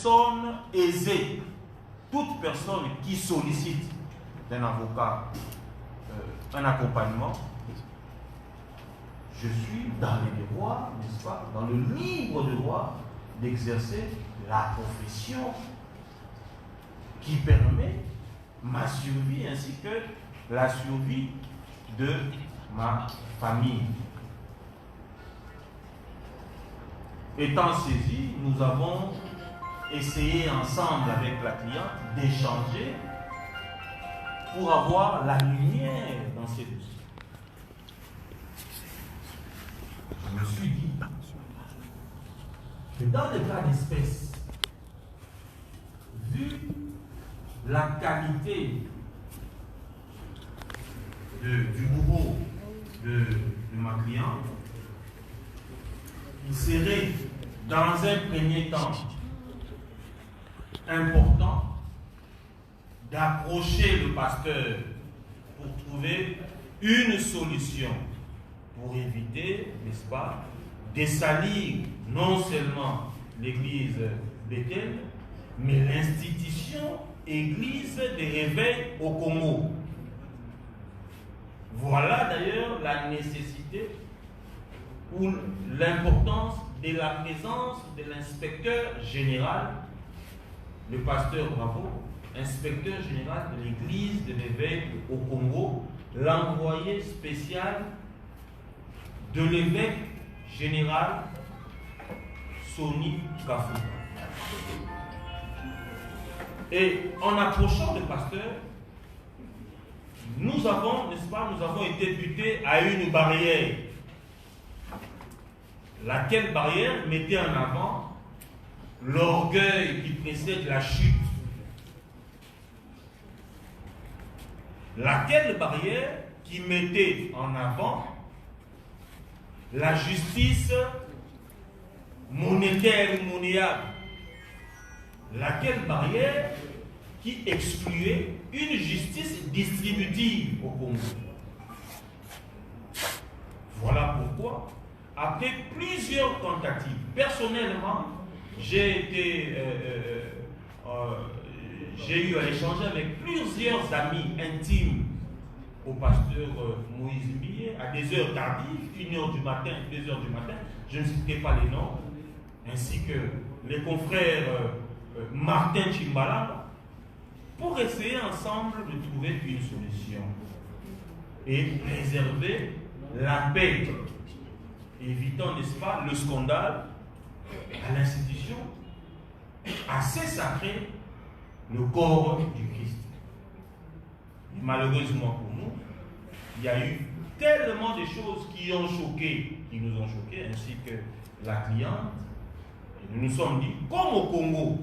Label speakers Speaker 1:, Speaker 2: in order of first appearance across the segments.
Speaker 1: personne aisée, toute personne qui sollicite d'un avocat un accompagnement, je suis dans les devoirs, n'est-ce pas, dans le libre devoir d'exercer la profession qui permet ma survie ainsi que la survie de ma famille. Étant saisis, nous avons essayé ensemble avec la cliente d'échanger pour avoir la lumière dans ces dossiers. Je me suis dit que dans le cas d'espèce, vu la qualité du bourreau de ma cliente, il serait dans un premier temps important d'approcher le pasteur pour trouver une solution pour éviter, n'est-ce pas, dessalir non seulement l'église Bethel, mais l'institution église des réveils au Congo. Voilà d'ailleurs la nécessité ou l'importance de la présence de l'inspecteur général, le pasteur Bravo, inspecteur général de l'église de l'évêque au Congo, l'envoyé spécial de l'évêque général Sony Kafou. Et en approchant le pasteur, nous avons, n'est-ce pas, nous avons été butés à une barrière. Laquelle barrière mettait en avant l'orgueil qui précède la chute. Laquelle barrière qui mettait en avant la justice monétaire ou monnayable. Laquelle barrière qui excluait une justice distributive au Congo. Voilà pourquoi, après plusieurs tentatives, personnellement, j'ai eu à échanger avec plusieurs amis intimes au pasteur Moïse Millet à des heures tardives, 1h du matin, 2h du matin, je ne citerai pas les noms, ainsi que les confrères Martin Chimbala, pour essayer ensemble de trouver une solution et préserver la paix, évitant, n'est-ce pas, le scandale à l'institution assez sacrée, le corps du Christ. Et malheureusement pour nous, il y a eu tellement de choses qui nous ont choqués, ainsi que la cliente. Et nous nous sommes dit, comme au Congo,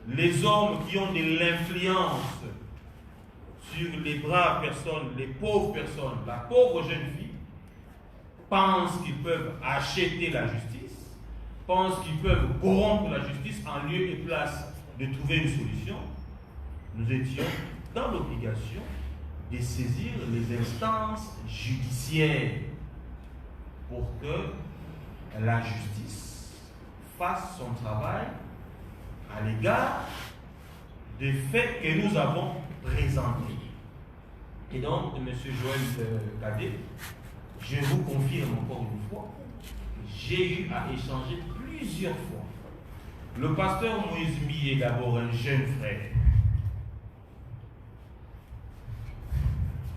Speaker 1: les hommes qui ont de l'influence sur les braves personnes, les pauvres personnes, la pauvre jeune fille, pensent qu'ils peuvent acheter la justice, pensent qu'ils peuvent corrompre la justice en lieu et place de trouver une solution. Nous étions dans l'obligation de saisir les instances judiciaires pour que la justice fasse son travail à l'égard des faits que nous avons présentés. Et donc, M. Joël Cadet, je vous confirme encore une fois, j'ai eu à échanger plusieurs fois. Le pasteur Moïse Mi est d'abord un jeune frère.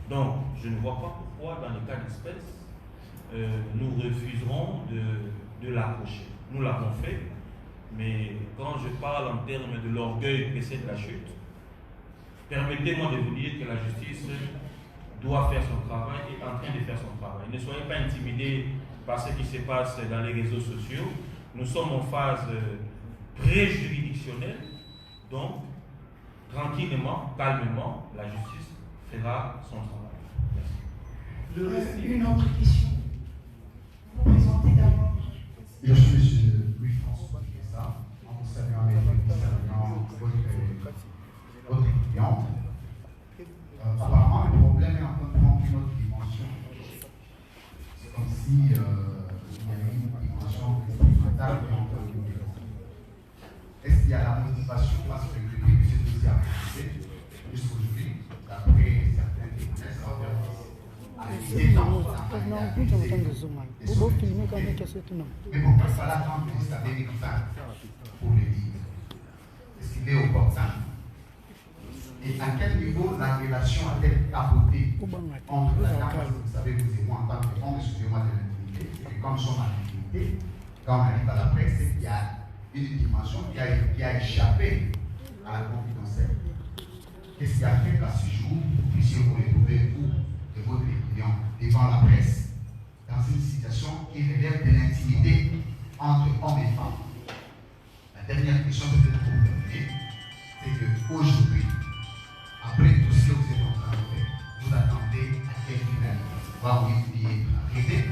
Speaker 1: Donc, je ne vois pas pourquoi, dans le cas d'espèce, nous refuserons de l'approcher. Nous l'avons fait, mais quand je parle en termes de l'orgueil précède la chute, permettez-moi de vous dire que la justice doit faire son travail et est en train de faire son travail. Ne soyez pas intimidés par ce qui se passe dans les réseaux sociaux. Nous sommes en phase pré-juridictionnelle, donc tranquillement, calmement, la justice fera son travail. Merci.
Speaker 2: Une autre question. Vous vous présentez d'abord.
Speaker 3: Je suis Louis-François Piessa, enseignant votre cliente. Apparemment, le problème est en train de prendre une autre dimension. C'est comme si il y avait une dimension supplémentaire qui est en train de développer. qu'il y a la motivation? Parce que depuis que ce dossier a commencé, jusqu'aujourd'hui, d'après certains témoignages, ça va faire des temps. Mais pourquoi il fallait attendre que ça vienne pour le dire? Est-ce qu'il est opportun? Et à quel niveau la relation a-t-elle capoté entre la dame, parce que vous savez, vous et moi, en tant que homme, excusez-moi de l'intimité, c'est que comme nous sommes en intimité, quand on arrive à la presse, c'est qu'il y a une dimension qui a échappé à la confidentielle. Qu'est-ce qui a fait qu'à ce jour, vous puissiez vous retrouver, vous, de votre client, devant la presse, dans une situation qui relève de l'intimité entre hommes et femmes? La dernière question que peut-être pour vous donner, c'est qu'aujourd'hui, après tout ce que vous êtes en train de faire, vous attendez à quel final? Voir Moïse Ndiaye arriver?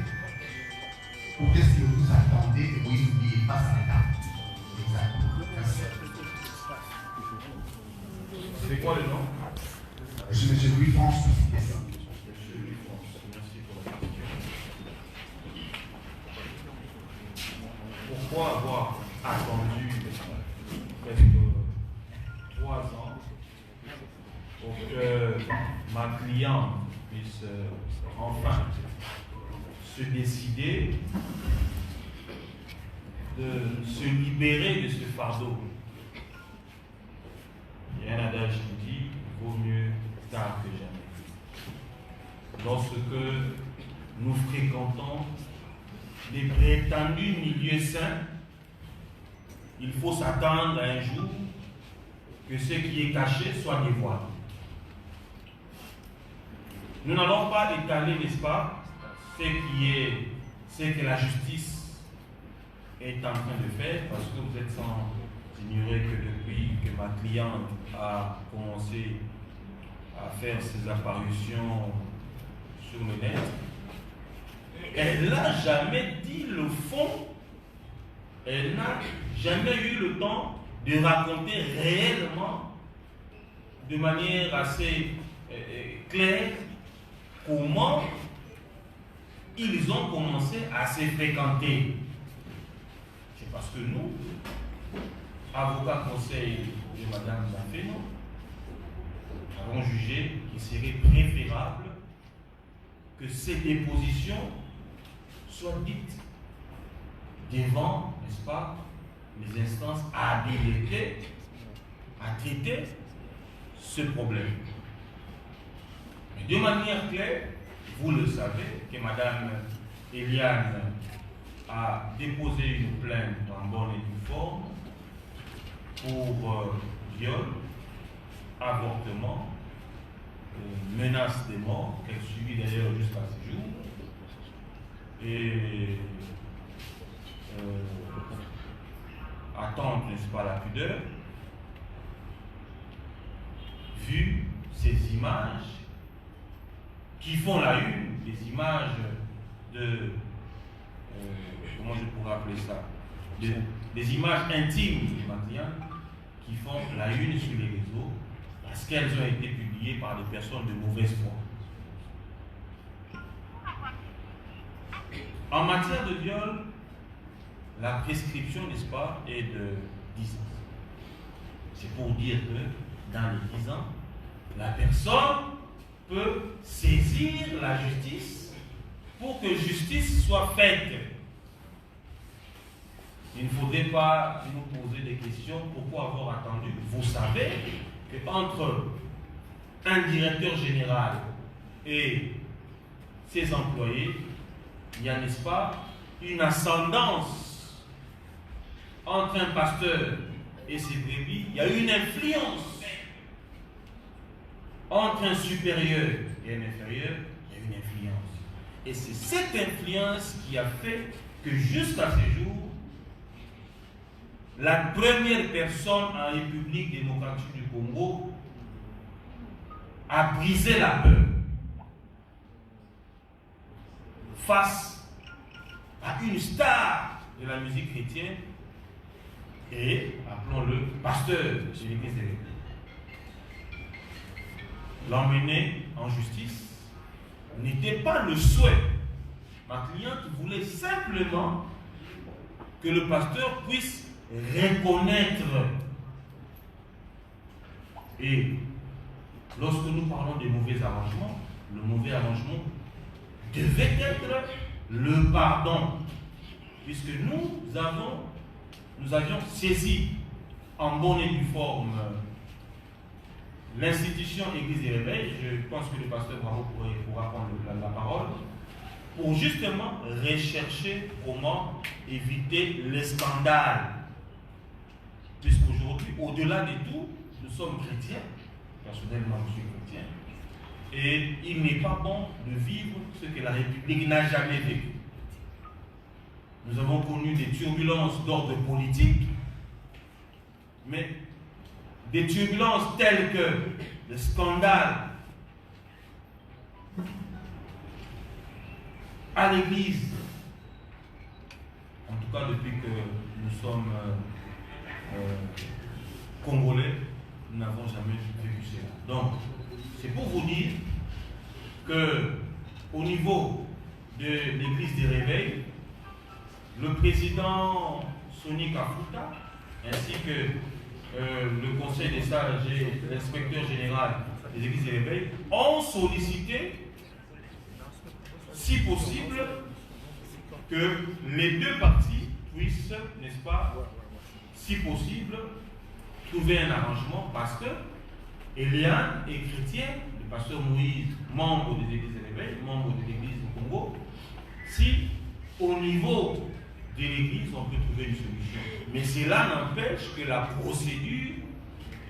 Speaker 3: Ou qu'est-ce que vous attendez de Moïse Ndiaye face à la table? Exactement. Merci.
Speaker 1: C'est quoi le nom?
Speaker 3: Je suis M. Louis-France.
Speaker 1: Monsieur Louis-France, merci pour la question. Pourquoi avoir attendu presque 3 ans pour que ma cliente puisse enfin se décider de se libérer de ce fardeau? Il y a un adage qui dit vaut mieux tard que jamais. Lorsque nous fréquentons les prétendus milieux sains, il faut s'attendre à un jour que ce qui est caché soit dévoilé. Nous n'allons pas étaler, n'est-ce pas, ce que la justice est en train de faire, parce que vous êtes sans ignorer que depuis que ma cliente a commencé à faire ses apparitions sur le net, elle n'a jamais dit le fond, elle n'a jamais eu le temps de raconter réellement, de manière assez claire, comment ils ont commencé à se fréquenter. C'est parce que nous, avocats conseil de Mme Zafeno, avons jugé qu'il serait préférable que ces dépositions soient dites devant, n'est-ce pas, les instances habilitées à traiter ce problème. Mais de manière claire, vous le savez, que Mme Eliane a déposé une plainte en bonne et due forme pour viol, avortement, menace de mort, qu'elle subit d'ailleurs jusqu'à ce jour, et attendre, n'est-ce pas, la pudeur. Vu ces images qui font la une, des images de, comment je pourrais appeler ça, des images intimes des Matliens qui font la une sur les réseaux parce qu'elles ont été publiées par des personnes de mauvaise foi. En matière de viol, la prescription, n'est-ce pas, est de 10 ans. C'est pour dire que dans les 10 ans, la personne peut saisir la justice pour que justice soit faite. Il ne faudrait pas nous poser des questions. Pourquoi avoir attendu? Vous savez qu'entre un directeur général et ses employés, il y a, n'est-ce pas, une ascendance. Entre un pasteur et ses brebis, il y a une influence. Entre un supérieur et un inférieur, il y a une influence. Et c'est cette influence qui a fait que jusqu'à ce jour, la première personne en République démocratique du Congo a brisé la peur face à une star de la musique chrétienne et, appelons-le, pasteur de l'église de l'Église. L'emmener en justice n'était pas le souhait. Ma cliente voulait simplement que le pasteur puisse reconnaître. Et lorsque nous parlons de mauvais arrangements, le mauvais arrangement devait être le pardon. Puisque nous avions saisi en bonne et due forme l'institution Église des Réveils. Je pense que le pasteur Bravo pourra prendre la parole pour justement rechercher comment éviter les scandales. Puisqu'aujourd'hui, au-delà de tout, nous sommes chrétiens. Personnellement, je suis chrétien. Et il n'est pas bon de vivre ce que la République n'a jamais vécu. Nous avons connu des turbulences d'ordre politique, mais des turbulences telles que le scandale à l'Église, en tout cas depuis que nous sommes Congolais, nous n'avons jamais vécu cela. Donc, c'est pour vous dire que au niveau de l'Église des Réveils, le président Sonny Kafuta, ainsi que le conseil des sages et l'inspecteur général des Églises des Réveils ont sollicité, si possible, que les deux parties puissent, n'est-ce pas, si possible, trouver un arrangement parce que Eliane est chrétien, le pasteur Moïse, membre des Églises des Réveils, membre de l'Église du Congo. Si au niveau de l'Église, on peut trouver une solution. Mais cela n'empêche que la procédure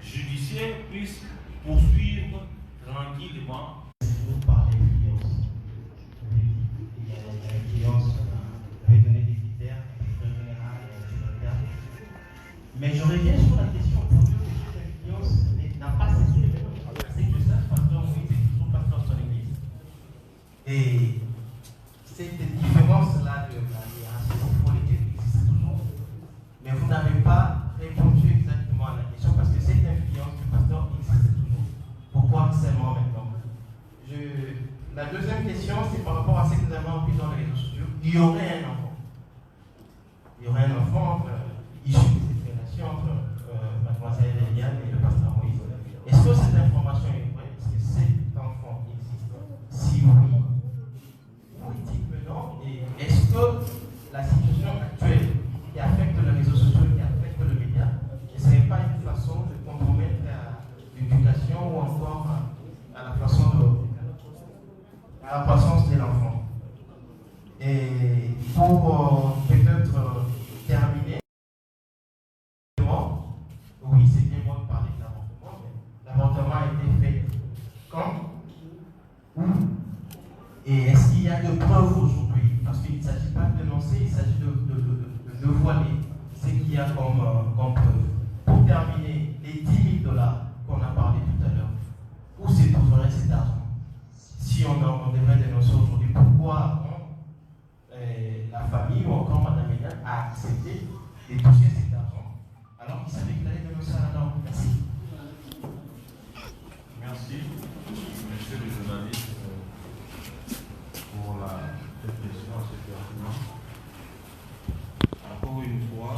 Speaker 1: judiciaire puisse poursuivre tranquillement.
Speaker 4: Vous parlez d'influence. Il y a l'influence, je vais donner des critères, directeur général, secrétaire. Mais je reviens sur la question pour que cette influence n'a pas cessé. C'est que ça, pasteur Moïse est toujours pasteur de son église. Et cette différence-là de la hiérarchie politique existe toujours. Mais vous n'avez pas répondu exactement à la question parce que cette influence du pasteur existe toujours. Pourquoi seulement maintenant? La deuxième question, c'est par rapport à ce que nous avons appris dans les réseaux sociaux. Il y aurait un enfant. Il y aurait un enfant issu de cette relation entre mademoiselle Eliane et le pasteur Moïse. Est-ce que cette information est vraie? Est-ce que cet enfant existe? Si oui, où est-il maintenant? Et est-ce que la situation actuelle qui affecte les réseaux sociaux, qui affecte le média, ne serait pas une façon de compromettre l'éducation ou encore à la croissance de l'enfant? Et pour peut-être terminer, oui, c'est bien moi de parler de l'avortement, mais l'avortement a été fait quand? Où? Et est-ce qu'il y a de preuves aujourd'hui? Parce qu'il ne s'agit pas de dénoncer, il s'agit de voiler ce qu'il y a comme preuve. Pour terminer, les 10 000 $ qu'on a parlé tout à l'heure, où se trouverait cet argent? Si on devrait dénoncer aujourd'hui, pourquoi la famille ou encore Mme Eliane a accepté de toucher cet argent alors qu'il savait qu'il allait dénoncer à la norme? Merci.
Speaker 5: Merci, monsieur le journaliste, pour cette question assez pertinente. Encore une fois,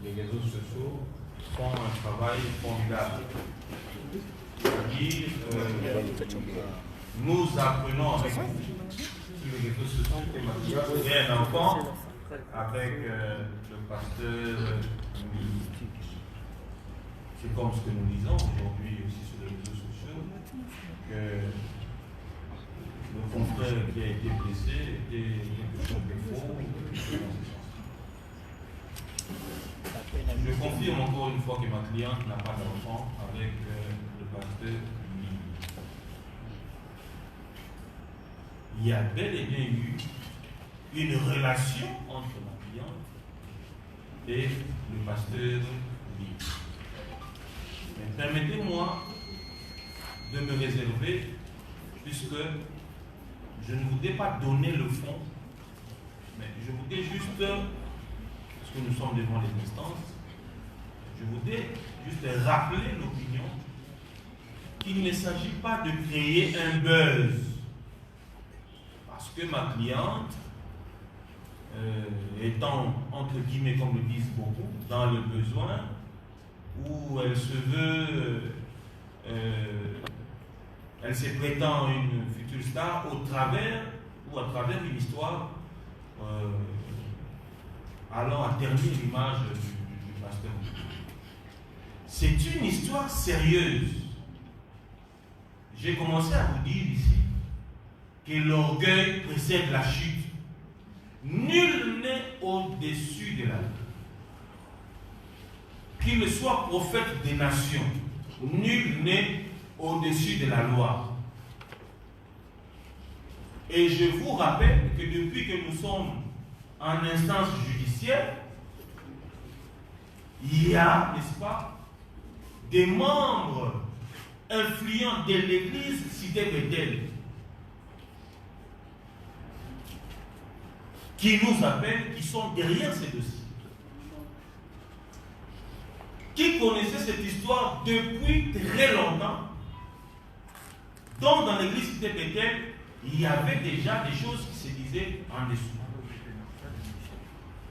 Speaker 5: les réseaux sociaux font un travail formidable. C'est-à-dire, nous apprenons avec vous sur les réseaux sociaux que Mathias est un enfant avec le pasteur Louis. C'est comme ce que nous lisons aujourd'hui aussi sur les réseaux sociaux, que le confrère qui a été blessé était quelque chose de faux. Je confirme encore une fois que ma cliente n'a pas d'enfant avec le pasteur Louis. Il y a bel et bien eu une relation entre ma cliente et le pasteur Louis. Mais permettez-moi de me réserver, puisque je ne voudrais pas donner le fond, mais je voudrais juste, parce que nous sommes devant les instances, je voudrais juste rappeler l'opinion qu'il ne s'agit pas de créer un buzz. Parce que ma cliente étant, entre guillemets, comme le disent beaucoup, dans le besoin, où elle se veut, elle se prétend une future star au travers ou à travers une histoire allant à ternir l'image du pasteur. C'est une histoire sérieuse. J'ai commencé à vous dire ici que l'orgueil précède la chute. Nul n'est au-dessus de la loi. Qu'il soit prophète des nations, nul n'est au-dessus de la loi. Et je vous rappelle que depuis que nous sommes en instance judiciaire, il y a, n'est-ce pas, des membres influents de l'église cité Bethel qui nous appellent, qui sont derrière ces dossiers. Qui connaissaient cette histoire depuis très longtemps, donc dans l'église cité Bethel, il y avait déjà des choses qui se disaient en dessous.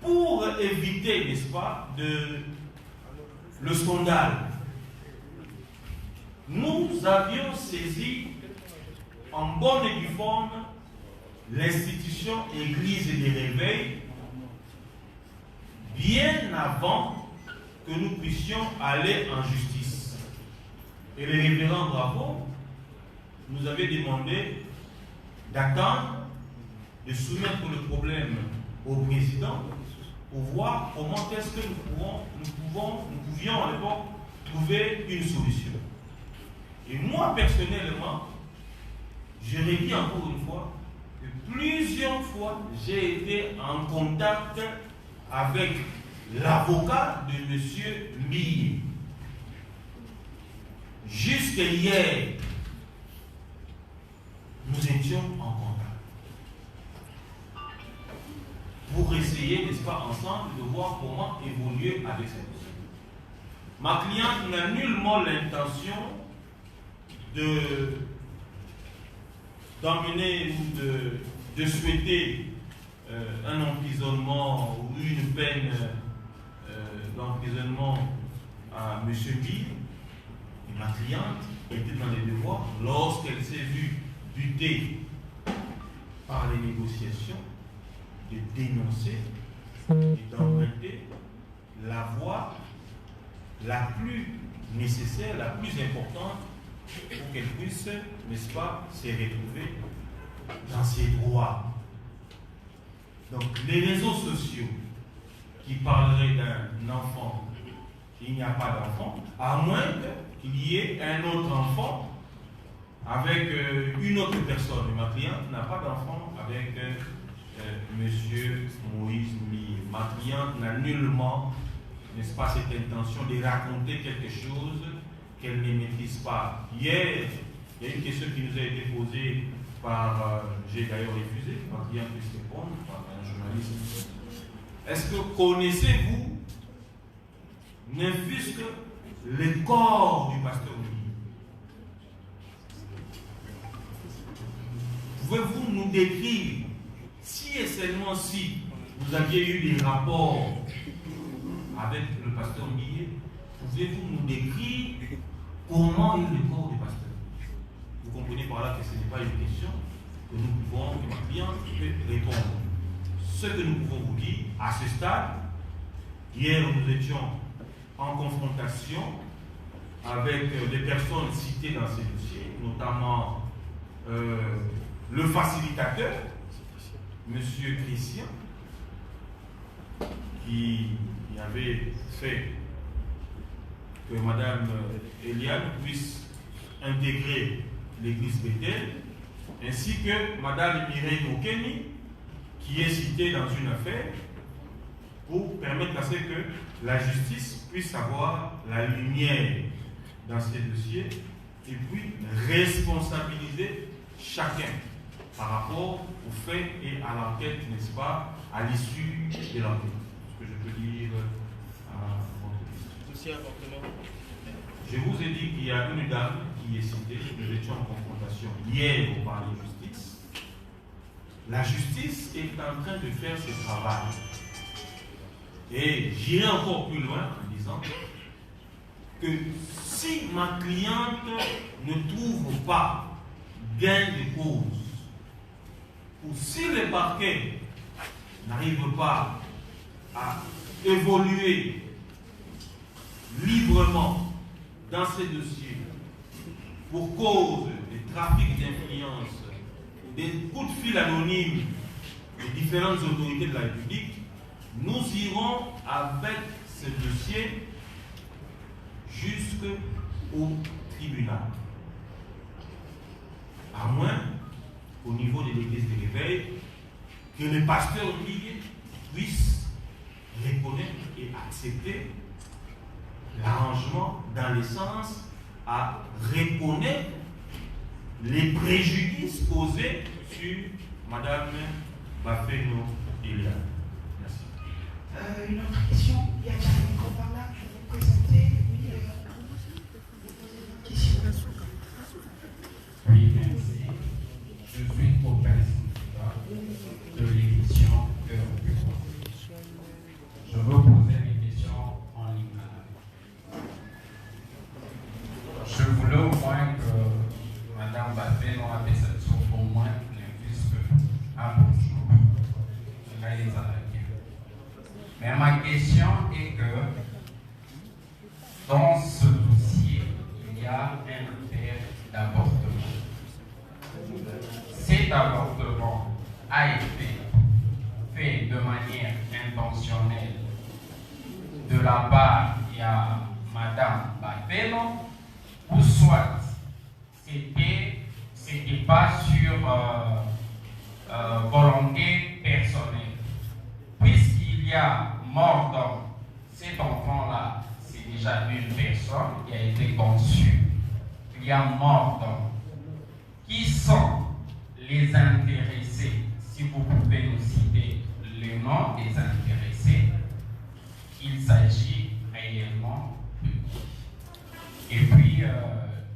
Speaker 5: Pour éviter, n'est-ce pas, le scandale, nous avions saisi en bonne et due forme l'institution Église des réveils bien avant que nous puissions aller en justice. Et le révérend Bravo nous avait demandé d'attendre, de soumettre le problème au président pour voir comment est-ce que nous pouvions à l'époque trouver une solution. Et moi, personnellement, je l'ai dit encore une fois, que plusieurs fois, j'ai été en contact avec l'avocat de M. Mille. Jusqu'à hier, nous étions en contact pour essayer, n'est-ce pas, ensemble, de voir comment évoluer avec cette dossier. Ma cliente n'a nullement l'intention d'emmener ou de souhaiter un emprisonnement ou une peine d'emprisonnement à M. Mille. Et ma cliente était dans les devoirs lorsqu'elle s'est vue butée par les négociations de dénoncer et d'emprunter la voie la plus nécessaire, la plus importante pour qu'elle puisse, n'est-ce pas, se retrouver dans ses droits. Donc les réseaux sociaux qui parleraient d'un enfant, il n'y a pas d'enfant, à moins qu'il y ait un autre enfant avec une autre personne. Et ma cliente n'a pas d'enfant avec Monsieur Moïse Mille. Ma cliente n'a nullement, n'est-ce pas, cette intention de raconter quelque chose qu'elle ne maîtrise pas. Hier, il y a une question qui nous a été posée par, j'ai d'ailleurs refusé, ma cliente puisse répondre, par un journaliste. Est-ce que connaissez-vous, ne fût-ce que le corps du pasteur Mille? Pouvez-vous nous décrire, si et seulement si vous aviez eu des rapports avec le pasteur Mille, pouvez-vous nous décrire comment est le corps du pasteur? Vous comprenez par là que ce n'est pas une question que nous pouvons, que ma cliente peut répondre. Ce que nous pouvons vous dire, à ce stade, hier nous étions en confrontation avec les personnes citées dans ces dossiers, notamment le facilitateur, M. Christian, qui avait fait que Mme Eliane puisse intégrer l'église Bethel, ainsi que Mme Mireille Okeni, qui est citée dans une affaire, pour permettre à ce que la justice puisse avoir la lumière dans ces dossiers et puis responsabiliser chacun par rapport aux faits et à l'enquête, n'est-ce pas, à l'issue de l'enquête. Ce que je peux dire à votre question. Je vous ai dit qu'il y a une dame qui est citée, nous étions en confrontation hier au palais de justice, la justice est en train de faire ce travail. Et j'irai encore plus loin en disant que si ma cliente ne trouve pas gain de cause, ou si le parquet n'arrive pas à évoluer librement dans ces dossiers pour cause de trafic d'influence, des coups de fil anonymes des différentes autorités de la République, nous irons avec ce dossier jusqu'au tribunal. À moins, au niveau de l'église de l'éveil, que le pasteur lui puisse reconnaître et accepter l'arrangement dans le sens à reconnaître les préjudices causés sur Madame Bafeno Eliane. Merci.
Speaker 2: Une autre question, il y a un micro par là, je vais vous présenter. Question.
Speaker 6: Oui, merci. Je suis copain de l'émission Cœur Pur. Je veux poser des questions en lingala. Je voulais au moins que Mme Bafeno a fait cette chose au moins linguiste à bonjour. Mais ma question est que dans ce dossier, il y a un affaire d'avortement. Cet avortement a été fait de manière intentionnelle de la part de Mme Bafeno, ou soit c'était pas sur volonté personnelle. Puisqu'il y a mort d'homme, cet enfant-là, c'est déjà une personne qui a été conçue. Il y a mort d'homme. Qui sont les intéressés? Si vous pouvez nous citer le nom des intéressés, il s'agit réellement de qui. Et puis,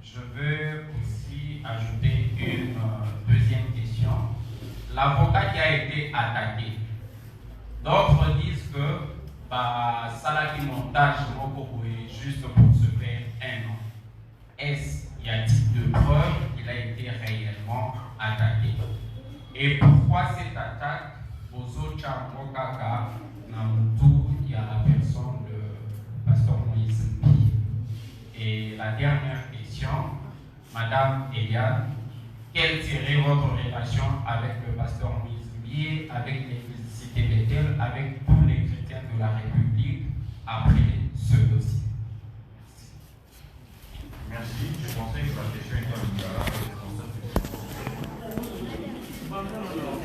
Speaker 6: je veux aussi ajouter une deuxième question. L'avocat qui a été attaqué, d'autres disent que Salaki montage juste pour se faire un nom. Est-ce qu'il y a-t-il de preuves qu'il a été réellement attaqué? Et pourquoi cette attaque Bozo Chambo Kaka Namutu, il y a la personne de Pasteur Moïse Mbi? Et la dernière question, Madame Eliane, quelle serait votre relation avec le Pasteur Moïse Mbi, avec l'Église Cité Bethel, avec tous les chrétiens de la République après ce dossier?
Speaker 5: Merci. Je pensais que la question était en lingala.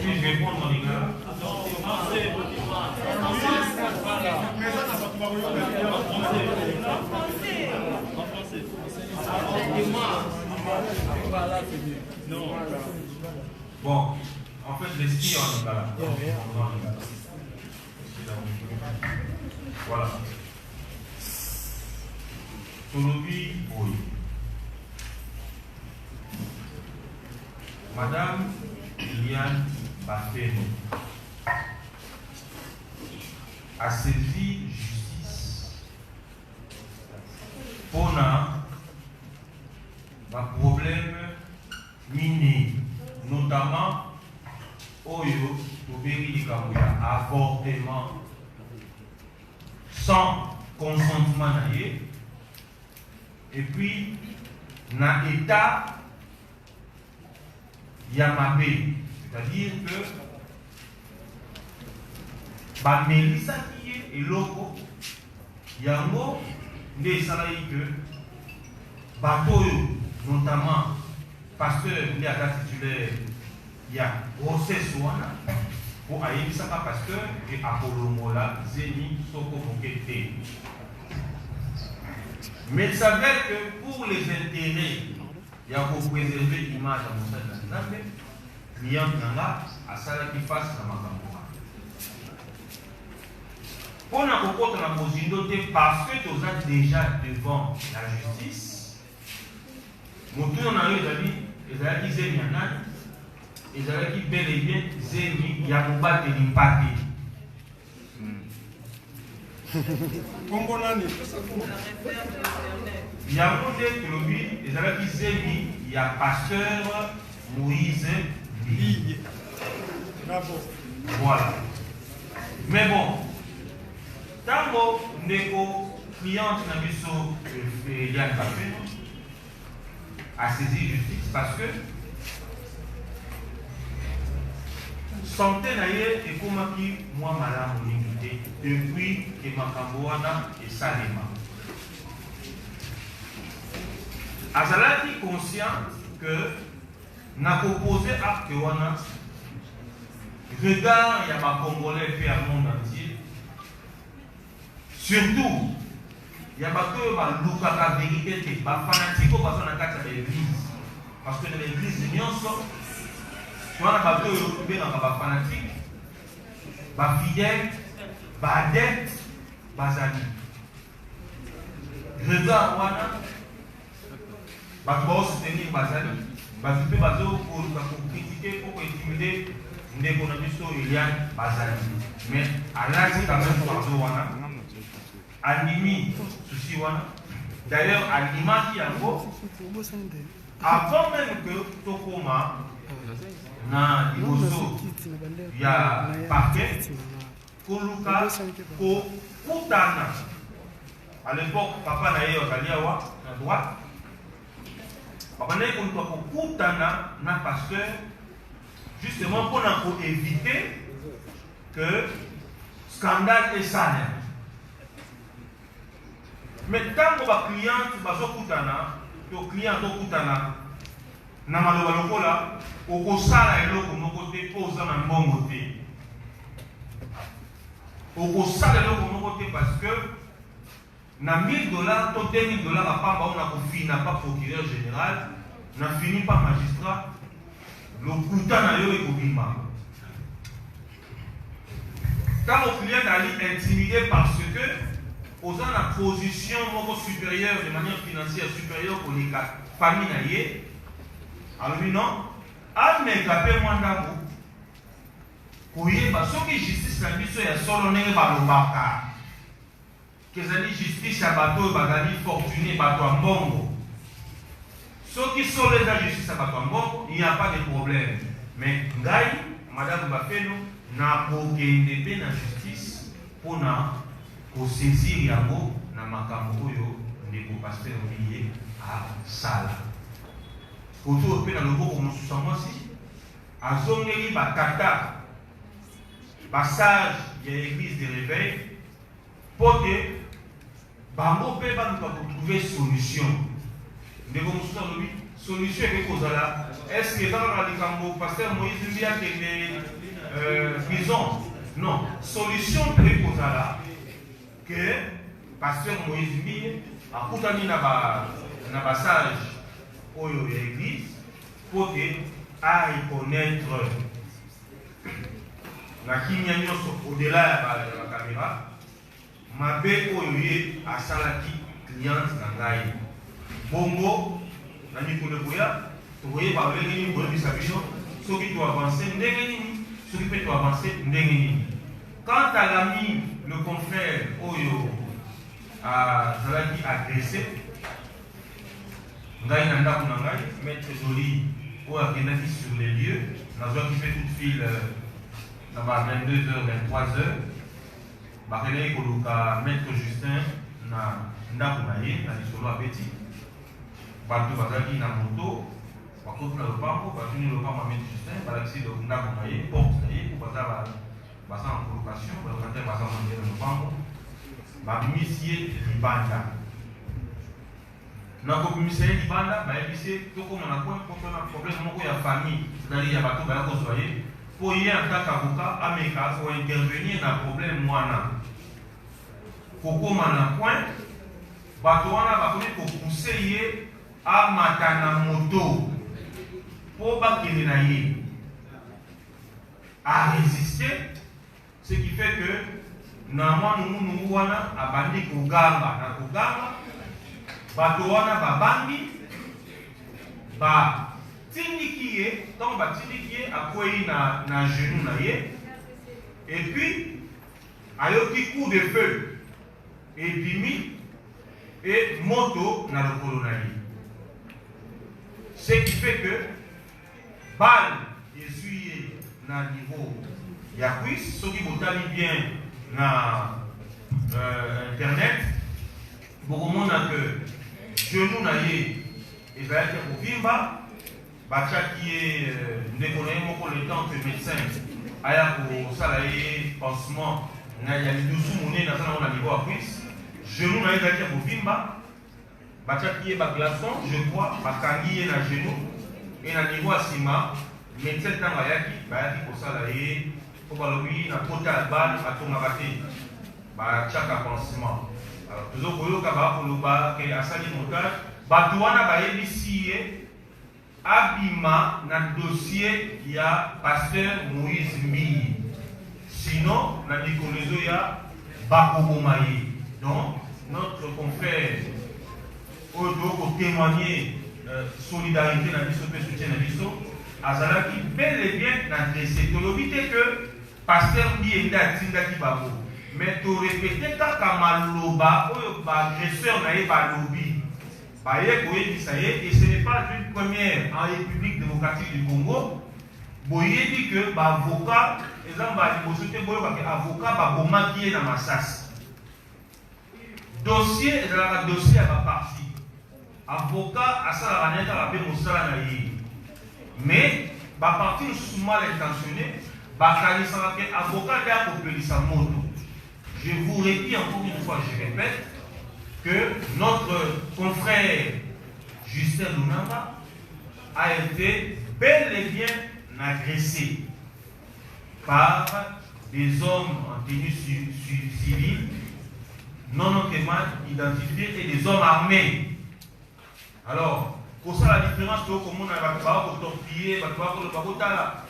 Speaker 5: Puis-je répondre en lingala? Bon, en fait, l'esprit en lingala. Voilà. Tolobi, oui. Madame Eliane Bafeno a saisi justice pour un problème miné, notamment Oyo, avortement sans consentement naïe, et puis dans l'état Yamabé, c'est-à-dire que Melissa qui est loco, Yango, ne salaï que Batoyo, notamment pasteur qui a titulaire, il y a grossesse pour aller ça pasteur et Apollo Mola, Zeni, Soko Mokete. Mais il s'avère que pour les intérêts, il y a pour préserver l'image à Moussa de la Nzambe, client Nanga, à Sala qui fasse la Makamora. Pour nous la possibilité, parce que nous sommes déjà devant la justice, nous avons eu des amis,
Speaker 1: ezalaki bel et bien zemi ya mobateli mpate. yango nde tolobi ezalaki zemi ya pasteur Moïse Mbiye. Voilà. Mais bon, tango ndeko cliente na biso Eliane Bapeno a saisi justice parce que santé na ye ekomaki mwa malamu mingi te depuis ke makambo wana esalema. Azalaki conscient que na proposé acte wana regard ya ba Congolais et à monde entier, surtout ya bato oyo balukaka vérité te bafanatiko baza na kati ya l'église, parce que na l'église nyonso wana bato oyo tobengaka bafanatike bafidèle baadepte bazali regard wana bato baosoutenir bazali bato mpe bazokoluka kokritike po kointimide ndeko na biso Eliane bazali, mais alati quand même fardeau wana andimi souci wana. D'ailleurs andimaki yango avant même que tokoma na liboso ya parquet koluka kokutana. À l'époque papa na ye ozali awa na droite, papa na ye koluka kokutana na pasteur justement pour éviter que scandale et sale. Mais tant que les clients sont clients na maloba lokola okosala eloko moko te po oza na mbongo te. Okosala eloko moko te parce que na $1000 to $2000 apamba on a kofina pas procureur général na fini par magistrat le kutana yo ekobima. Quand le client est intimidé parce que aux en la position supérieure de manière financière supérieure pour les familles, alors non, à m'égaper moi d'abord. Koye baso ki justice na biso ya solo ndenge balobaka. Kezali justice ya bato bazali fortuné bato ya mbongo. Soki solo eza justice ya bato ya mbongo, il n'y a pas de problème. Mais ngai, madame Bapeno, na kokende pe na justice pona ko saisir yango na makambo oyo ndeko pasteur Mbiye a sala. Koto pe na loboko mosusu mwasi azongeli batata passage ya église de réveil pote bango pe baluka trouver solution. Ndeko mosusu alobi solution eke kozala est-ce que dans la likambo pasteur Moïse Mbiye akende prison? Non, solution peut kozala que pasteur Moïse Mbiye akutani na passage oyo ya église pour que à reconnaître na kimia nyonso au-delà ya la caméra mabe oyo ye asalaki cliente na ngai bongo na mikolo boya tokoye balenge nini boyebisa bino soki to avancer ndenge nini soki mpe to avancer ndenge nini. Quant à l'ami, le confrère oyo azalaki agressé ngai na ndako na ngai maître Zoli oyo akendaki sur les lieux nazwaki mpe toute file na ba 22h 23h bakendaki koluka maître Justin na ndako na ye na lisolo abeti bato bazalaki na moto bakoti na lopango batuni lopango ya maître Justin balakisi ndako na ye porte na ye po baza en colocation balocataire baza na lopango babimisi ye libanda. Na kobimisa ye libanda bayebisi tokoma na point mpo na problème moko ya famille c'est-à-dire ya bato baya kozwa ye po ye en tant qu'avocat ameka kointervenir na problème wana kokoma na point bato wana bakoki kopousse ye amata na moto po bakende na ye a résister, ce qui fait que na mwa nungu wana abandi kogamba na kogamba bato wana babambi tindiki ye, donc batindiki ye akwei na genou na ye, et puis ayoki coup de feu et bimi et moto na lokolo na ye. Ce qui fait que balle essuie na niveau ya cuisse, ceux qui botali bien na internet, beaucoup de monde a que genou na ye ezalaki kovimba, batiaki ye ndeko na ye moko le temps que médecin aya kosala ye pansement na ya lidusu monene aza nango na niveau ya cuisse, genou na ye ezalaki ya kovimba, batiaki ye baglaçon, je crois, bakangi ye na genou, et na niveau ya nsima médecin ntango ayaki bayaki kosala ye po balobi na pota ya bale batongaka te, batiaka pansement. Alors tozokoyoka bakoloba ke asali montage, bato wana bayebisi ye abima na dossier ya pasteur Moïse Mbiye, sinon na mikolo ya bakoboma ye. Donc notre confrère oyo tokotémoigner solidarité na biso mpe soutien na biso azalaki bel et bien na dressé. Tolobi te que pasteur Mbiye nde atindaki bango, mais torepete kaka maloba oyo baagresseur na ye balobi baye koyebisa ye, et ce n'est pas une première en République démocratique du Congo. Boyebi que bavocat ezamba liboso te boyoka ke avocat babomaki ye na Masasi. Dossier ezalaka dossier ya baparti, avocat asalaka na ye kaka mpe mosala na ye, mais baparti mosusu mal intentionné bakanisaka ke avocat nde akopelisa moto. Je vous redis encore une fois, je répète, que notre confrère Justin Lunanga a été bel et bien agressé par des hommes en tenue civile, non notamment identifiés, et des hommes armés. Alors, pour ça, la différence, c'est que nous avons torpillé, nous avons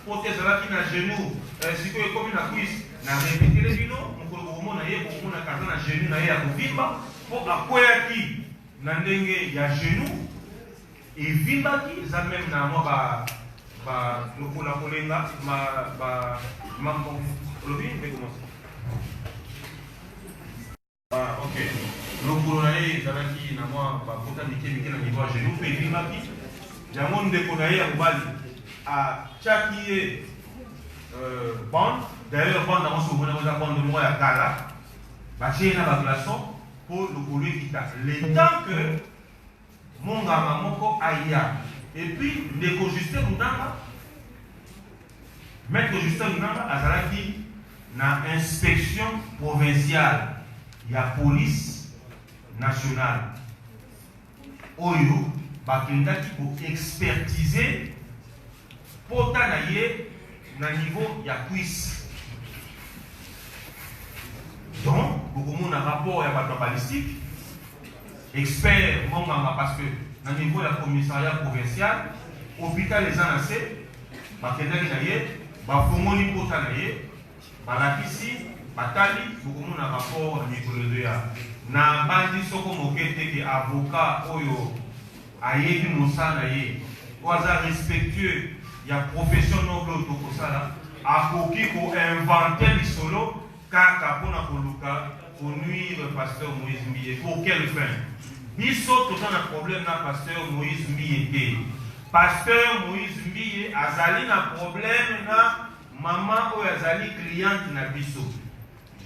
Speaker 1: protégé la genou, si vous avez comme une cuisse, nous avons répété les binos, nous avons fait genou, nous avons pour akweyaki na ndenge ya genou et vimbaki za même na moi ba lokola kolenga ba mambo lobi mais comment ça ok lokolo na ye zalaki na moi ba kota mike na niveau ya genou pe vimbaki yango ndeko na ye ya mobali a chaki bande, d'ailleurs bande na moso mona za bande moko ya kala ba chena ba glaçon pour le couler qui t'a. Le temps que mon gamin moko aïa. Et puis, Ndeko Justin Lunanga, maître Justin Lunanga, azalaki na inspection provinciale, il y a police nationale. Oyo, bakendaki pour expertiser pota na ye na niveau ya cuisse. Donc, beaucoup de monde a rapport à la balistique, expert, parce que dans le niveau de la commissariat provincial, l'hôpital les annoncés, Bafongoli Potanaye, Balakisi, Batali, beaucoup de monde a rapport à l'école. Na bandi soko mokete ki avocat oyo ayebi mosala ye, oza respectueux ya profession noble tokosala, akoki ko inventer lisolo. Kaka pona koluka pour nuire pasteur Moïse Mbiye. Pour quelle fin? Biso tout un problème na pasteur Moïse Mbiye. Pasteur Moïse Mbiye azali na problème na maman ou azali cliente na biso.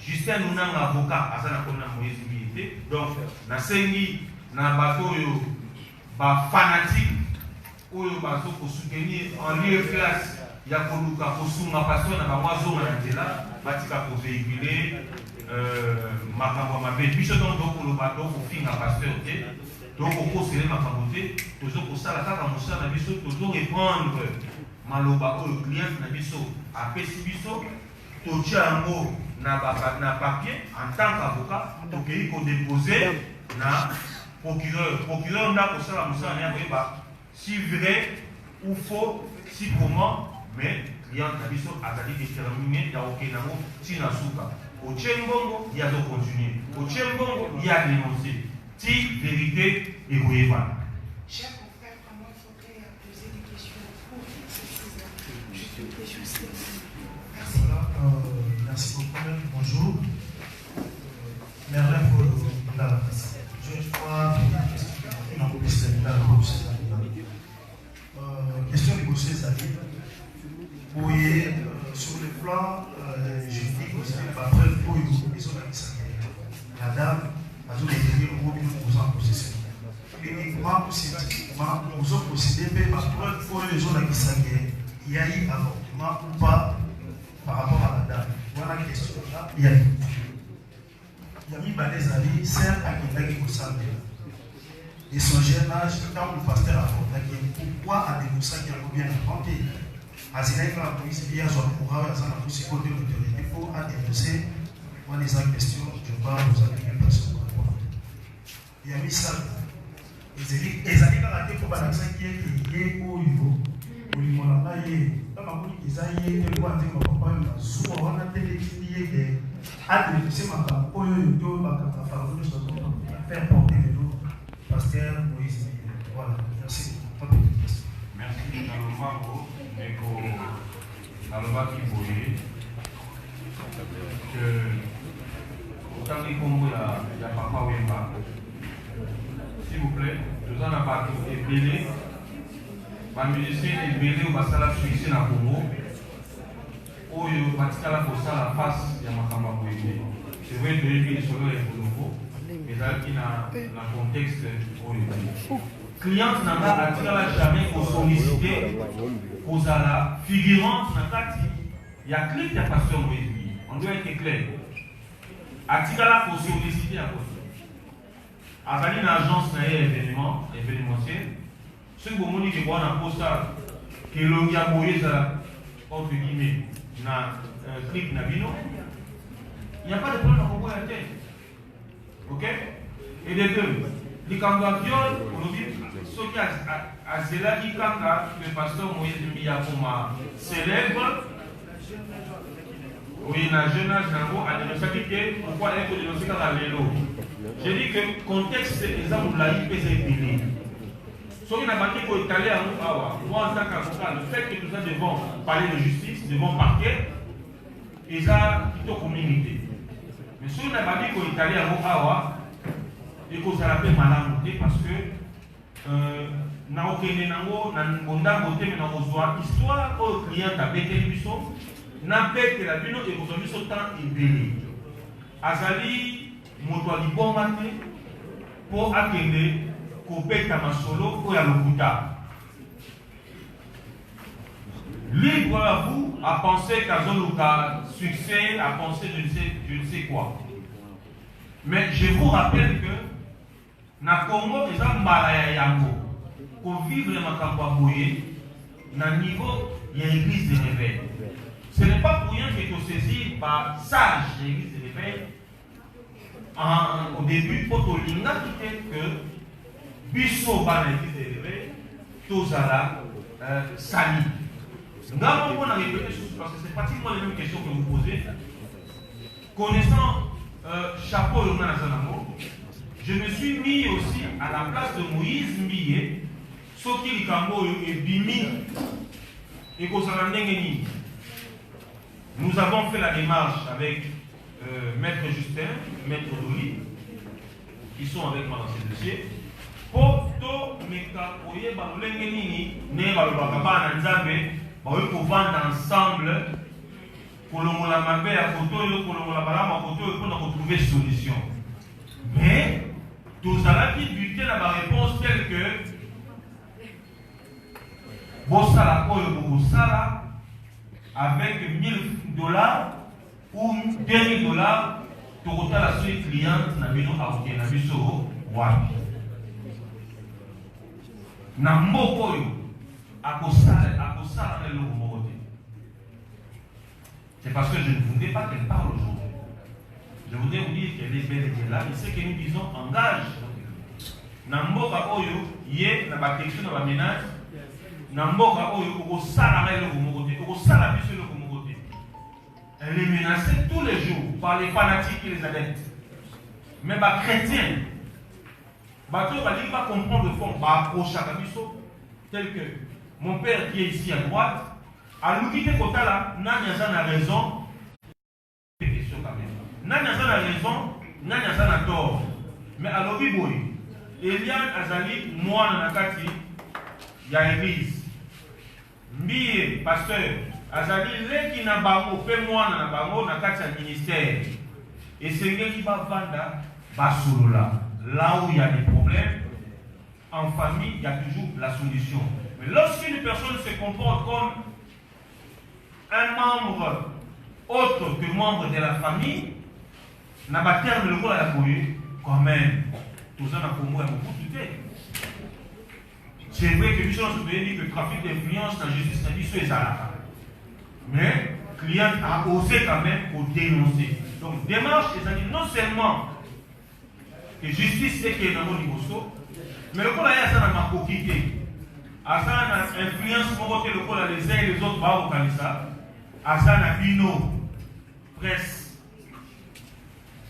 Speaker 1: Justin Lunanga avocat azana kona Moïse Mbiye. Donc na sengi na bato yo ba fanatique oyo bazo ko soutenir en lieu classe ya koluka kosunga pasteur na bamwazo na nzela. Batika pour véhiculer makambo mabe biso donc koloba donc kofinga pasteur te donc okosele makambo te tozo kosala kaka mosala na biso tozo répondre maloba oyo client na biso apesi biso totia yango na papier en tant qu'avocat tokei kodéposer na procureur nda kosala mosala na yango si vrai ou faux si comment mais client na biso azali déterminé ya okenango tina suka ochembongo ya zo continuer ochembongo ya dénoncer ti vérité et koyeba.
Speaker 2: Chers confrères, comment il faudrait poser des questions
Speaker 7: Merci beaucoup. Bonjour. Merlin pour la question négociée, c'est-à-dire, oui, sur le plan juridique, aussi, la preuve pour ils ont la dame a toujours été aux en possession. Uniquement ou scientifiquement, nous avons considéré la preuve pour les gens qui il y a eu avortement ou pas par rapport à la dame. Voilà la question. Il y a mis des amis, certes, à quelqu'un qui s'en et son jeune âge, quand le pasteur a fait, pourquoi a démontré qu'il a bien inventé? Azinaï la police, il y a son courage, il y a son côté de l'autorité pour dénoncer. Moi, les questions, je parle aux amis de personnes. Il y a mis ça. Les amis dans la tête pour balancer qui est au niveau. Au niveau là, il y a des lois qui sont pas souvent on a des définitions à dénoncer ma femme. Pour faire porter les lots. Pasteur Moïse. Voilà, merci.
Speaker 5: Merci, Nalomako, Neko, Nalomaki Boye, que autant qu'il y a Papa Wemba, s'il vous plaît, nous en avons parlé, et Bélé, ma musicien est Bélé ou Basala Suisse na Congo, où il va la face, il y a Makamba Boye. C'est vrai que les solo est nouveau. Mais là, il y a le contexte cliente n'a jamais sollicité aux la figurante il y a clic de pasteur Moïse. On doit être clair. Atikala pour solliciter à côté. Avant une agence événementielle, ce que vous avez dit que vous avez ça, que l'on a Moïse entre guillemets, na clic na bino, il n'y a pas de problème à comprendre la tête. Ok? Et de deux, les candidatures, on dit, ceux qui a cela qui kanga, le pasteur Moïse Miyakoma célèbre, oui, dans le jeune âge, à dénoncer pourquoi elle peut dénoncer dans l'élo. J'ai dit que le contexte, c'est exemple, la IP est payé. Ceux qui n'ont pas dit qu'il est allé à Mouawa, moi en tant qu'avocat, le fait que nous devons parler de justice, devons parquet, ils ont plutôt communauté. Mais si on n'a pas dit qu'il est allé à Mouawa, il faut s'arrêter malin parce que na okene nango na bonda côté mais na kozwa histoire au client a bété biso na bété la bino et kozwa biso temps ebele azali moto alibonga te pour akende kobeta masolo ko ya lokuta libre à vous à penser qu'Azoluka succès à penser je ne sais quoi mais je vous rappelle que na Congo, les gens malaya yango. Pour vivre le makambo boye, na niveau, il y a l'église de réveil. Ce n'est pas pour rien que tu saisis par sage l'église de réveil. Au début, pour te linga qui est que biso par l'église de réveil, tozala sali. Nous avons répété parce que c'est pratiquement les mêmes questions que vous posez. Connaissant chapeau le Nazanamo, je me suis mis aussi à la place de Moïse Mbiye, Soki Likambo et Bimi et Kosalandengeni. Nous avons fait la démarche avec Maître Justin, Maître Doli, qui sont avec moi dans ce dossier. Pour tout Meka Oye Balolengeni, Ne Balobakaba Nanzabe, pour vendre ensemble, pour le Moulamabe à photo, pour le Moulabalama à photo, pour trouver solution. Mais, tous à qui buter la réponse telle que Bossala Bossala avec $1000 ou $2000 pour la suite cliente na bino aoke na biso wapi. Na mboko yo akosala na lo mokote. C'est parce que je ne voulais pas qu'elle parle aujourd'hui. Je voudrais vous dire qu'elle est belle et là, mais ce que nous disons engage. Namboka oyo, yé, na protection de la ménage, Namboka oyo, au salamé le Gomogoté, au salabis le Gomogoté. Elle est menacée tous les jours par les fanatiques et les adeptes. Même les chrétiens. Bateau va dire pas comprendre le fond, va approcher à Kabiso, tel que mon père qui est ici à droite,
Speaker 1: à l'outil Kotala, Nanyazan a raison. Question quand même. Nanyazan a raison, Nanyazan a tort. Mais à l'Obiboy, Eliane Azali, moi, Nanakati, il y a l'église. Mbiye, pasteur, Azali, les qui n'a pas fait moi, Nanabamo, Nakati, un ministère. Et c'est ce qui va vendre, Basoulola. Là où il y a des problèmes, en famille, il y a toujours la solution. Mais lorsqu'une personne se comporte comme un membre autre que membre de la famille, n'a pas terme le rôle à la commune, quand même, tout ça n'a pas beaucoup tout. C'est vrai que nous sommes dit que le trafic d'influence dans la justice n'a dit ce là. Mais le client a osé quand même pour dénoncer. Donc, démarche, c'est-à-dire non seulement que justice est qu'il y a un niveau, mais le coup là, il y a ma coquille. Asa na influence pour voter le coup là, les uns et les autres, va au Kalisa. Asa na bino, presse.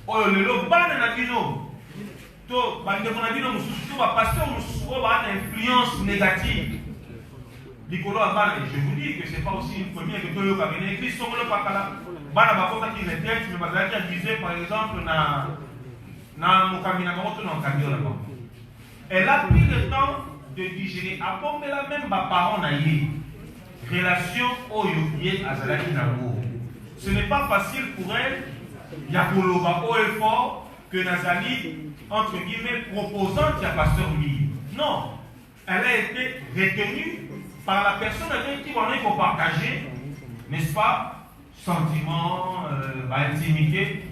Speaker 1: Oh, le loban na bino. To, bande mon bino, nous va passer nous une influence négative. Nicolo a je vous dis que ce n'est pas aussi une première que Toyo Kabene. Église sont le Pakala. Bana Bakota qui est tête, mais Bazaki a disé par exemple na Mukamina Kamoto dans Kabio là-bas. Elle a pris le temps de digérer. À bomber la même parole naïe. Relation au Yogié à Zalaki Nabo. Ce n'est pas facile pour elle. Yakoloba haut et fort que Nazali, entre guillemets, proposante à pasteur Lee. Non. Elle a été retenue par la personne avec qui on faut partager, n'est-ce pas, sentiments, intimité.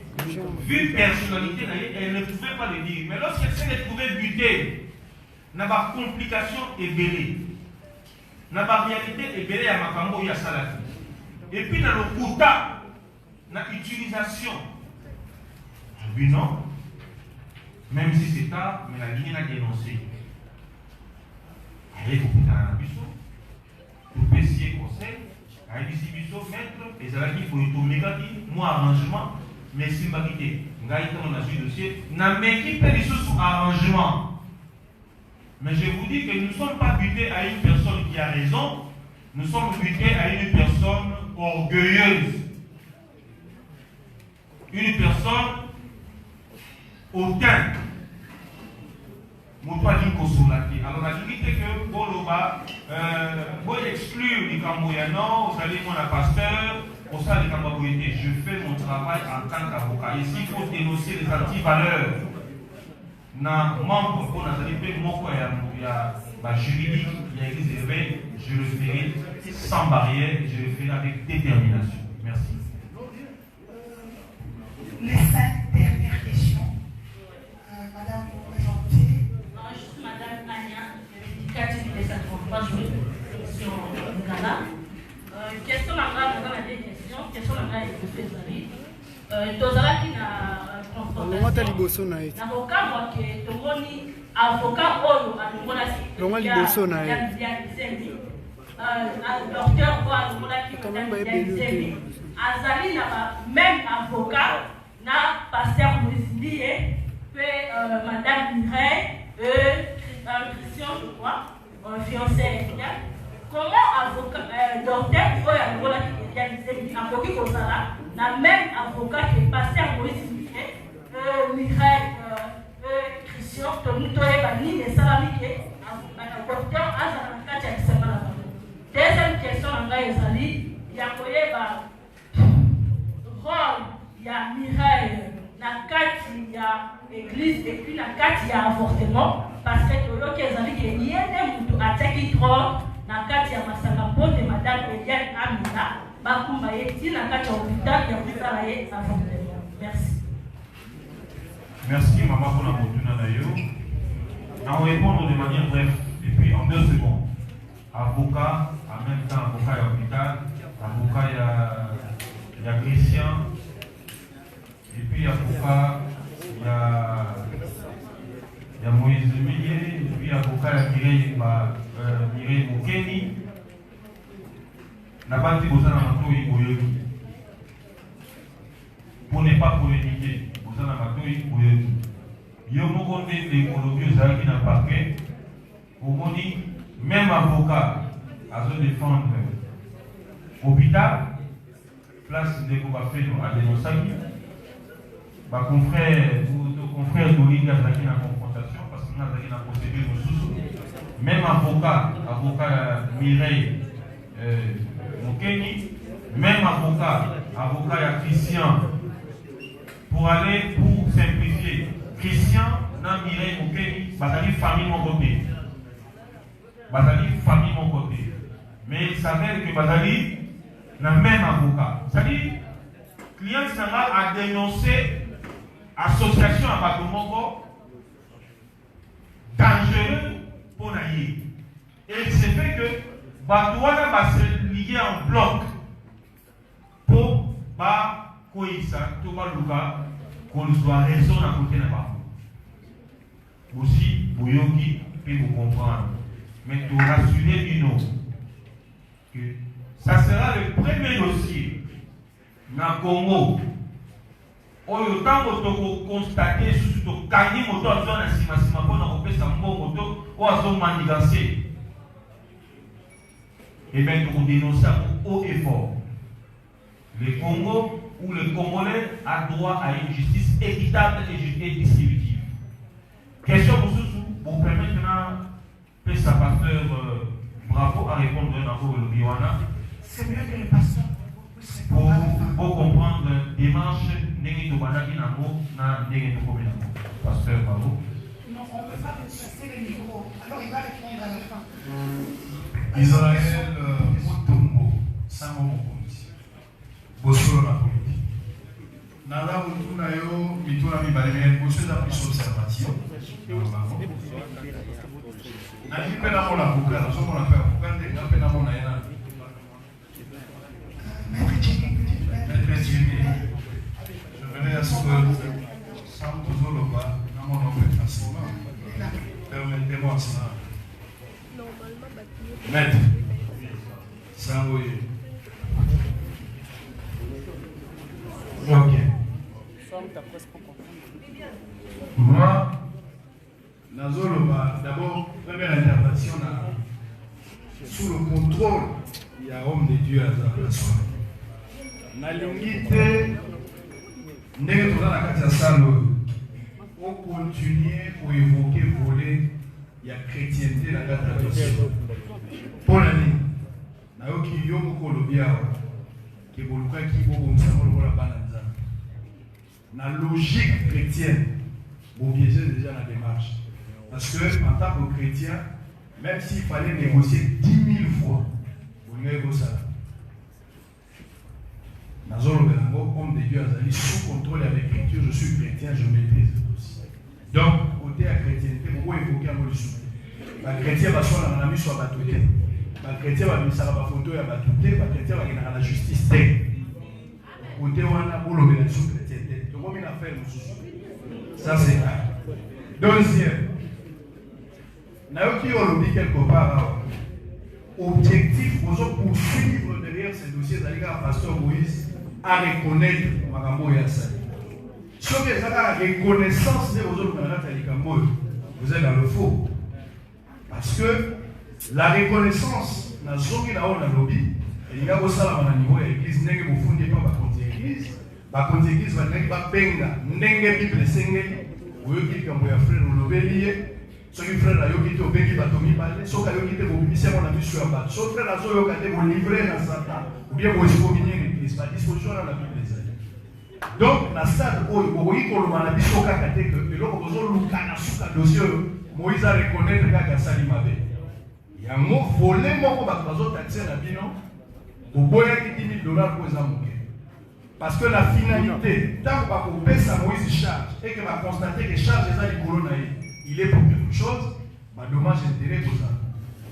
Speaker 1: Vu personnalité, elle ne pouvait pas le dire. Mais lorsqu'elle s'est retrouvée butée, n'a pas complication et belé. N'a pas réalité et belé à Makambo et à Salati. Et puis dans le quota, dans l'utilisation. Je dis non. Même si c'est tard, mais la ligne a dénoncé. Allez, vous pouvez un abisso. Vous payez conseil. Allez, ici, bisso, maître. Et ça va dire qu'il faut tout moi, arrangement. Mais si vous avez un dossier, n'a même qui fait des choses sous arrangement. Mais je vous dis que nous ne sommes pas butés à une personne qui a raison. Nous sommes butés à une personne orgueilleuse. Une personne hautain. Alors la limite est que Boloba, vous exclure les Camboyano, vous allez voir la pasteur, pour ça les Camboyétés, je fais mon travail en tant qu'avocat. Ici, il faut dénoncer les antivaleurs. Dans membre pour la qualité, il y a juridique, il y a église élevée, je le ferai sans barrière et je le ferai avec détermination. Merci.
Speaker 2: Les 5 dernières questions. Madame, vous présentez.
Speaker 8: Je suis Madame Anya, éducative des 53 jours sur le Ghana. Question à la des questions, question à la des tozala qui na confrontation na kokamwa ke tomoni avocat oyo alongola docteur oyo alongolaki azali na même avocat na pasteur Moïse pe madame Mireille Christian je crois fiancé comment avocat docteur oyo alongolaki akoki kozala la même avocat qui est passé à Moïse Mireille Christian, tout le monde ni les salariés, docteur Azanaka Tchaksama. Deuxième question, il y a rôle, il y a Mireille, il y a église et puis il y a avortement. Parce que il y a des attaqués trop, il y a Massangapo de madame Eliane Amina. Merci.
Speaker 1: Merci, maman, pour la opportunité. On va répondre de manière brève, et puis en 2 secondes. Avocat, en même temps, avocat à l'hôpital, avocat il y a Christian, et puis avocat, il y a Moïse Millier, et puis avocat, il y a Mireille Mokeni. N'a pas dit que ça n'a pas eu pour ne pas polémiquer, ça n'a pas eu il y a beaucoup d'écologie qui n'a pas fait. Au moins, même avocat, à se défendre
Speaker 5: hôpital, place de Kobafeno à Denosami. Ma confrère Dolinga a été en confrontation parce qu'on a été en procédure sous. Même avocat Mireille Mokeni, même avocat Christian, pour aller pour simplifier. Christian, n'a Mireille Mokeni, Batali famille mon côté. Batali famille mon côté. Mais il s'avère que Batali n'a même avocat. C'est-à-dire, client a dénoncé association à Batomoko dangereux pour Naïe. Et c'est fait que Batouana va se lier en bloc pour Koïsa, Toba Luka, qu'on soit raison à côté de Bafou. Aussi, Boyoki peut vous comprendre. Mais pour rassurer Bino, que ça sera le premier dossier dans le Congo. Autant que constater sous le cani moto dans la cima pour nous repérer sa moto ou à son manigancé. Et bien nous dénonçons haut et fort. Le Congo ou le Congolais a droit à une justice équitable et distributive. Question pour vous permettre maintenant, sa pasteur bravo à répondre dans le Biwana.
Speaker 3: C'est mieux que les pasteurs.
Speaker 5: Pour comprendre la démarche, pasteur bravo.
Speaker 2: Non, on ne peut pas chasser le micro. Alors il va répondre à la fin.
Speaker 7: Israël Motombo, Sango Mokonzi. Bosolo na politique. Nala Mutuna yo, Mituna Mibalé, Bosolo a plus observation. Nani pena mona buka, na somo na pena buka, na pena mona yana. Je venais à ce que, sans vous le bas, dans mon nom de facilement, permettez-moi ça. Maître, sans vous. Ok. Moi, d'abord, première intervention sous le contrôle, il y a homme de Dieu à la personne. Nalingite, ndenge toza na kati ya salle oyo continuer koévoke volet ya chrétienté na kati ya dossier. Mpona nini nayoki yo moko olobi awa ke bolukaki bobomisa lokola bana nzambe na logique chrétienne bobiaise déjà la démarche parce que en tant que chrétien même s'il fallait négocier 10 000 fois bolingai kosala homme de Dieu Azali, sous contrôle avec l'écriture, je suis chrétien, je maîtrise le dossier. Donc, côté à chrétienté, pourquoi évoquer un mot de souffle? Les chrétiens sont dans la mise sur la batuté. Les chrétiens vont mettre la photo à batuté, les chrétiens vont dans la justice. Côté où on a beau le mettre sous chrétienté. Donc, on a fait le sous. Ça, c'est ça. Deuxième, Naoki Olobi quelque part, objectif, pour poursuivre derrière ces dossiers, d'ailleurs, pasteur Moïse, à reconnaître Magambo et Assali. Si vous avez la reconnaissance de vos autres vous êtes dans le faux. Parce que la reconnaissance, dans le lobby, il y a aussi à niveau de l'église, n'est que vous fondez pas contre l'église, contre l'église, vous n'avez pas benga, n'est que Bible senge, vous avez dit que vous avez frère ou l'obélier, ceux qui frère là, vous avez bengi batomi balé, ceux qui avez dit que vous ministère mon ami sur la base, ceux frère là, vous avez vous livrer dans Satan, ou bien vous expominez l'église, par disposition dans la Bible. Donc, dans stade où vous voyez que vous avez dit que vous avez dossier, Moïse a reconnaître que ça Mabe. Il y a un mot volé, mon bateau taxé na bino, vous voyez que $10 000 pour les amoureux. Parce que la finalité, tant que vous payez ça, Moïse charge, et que va constater que charge est il est pour quelque chose, dommage intérêt pour ça.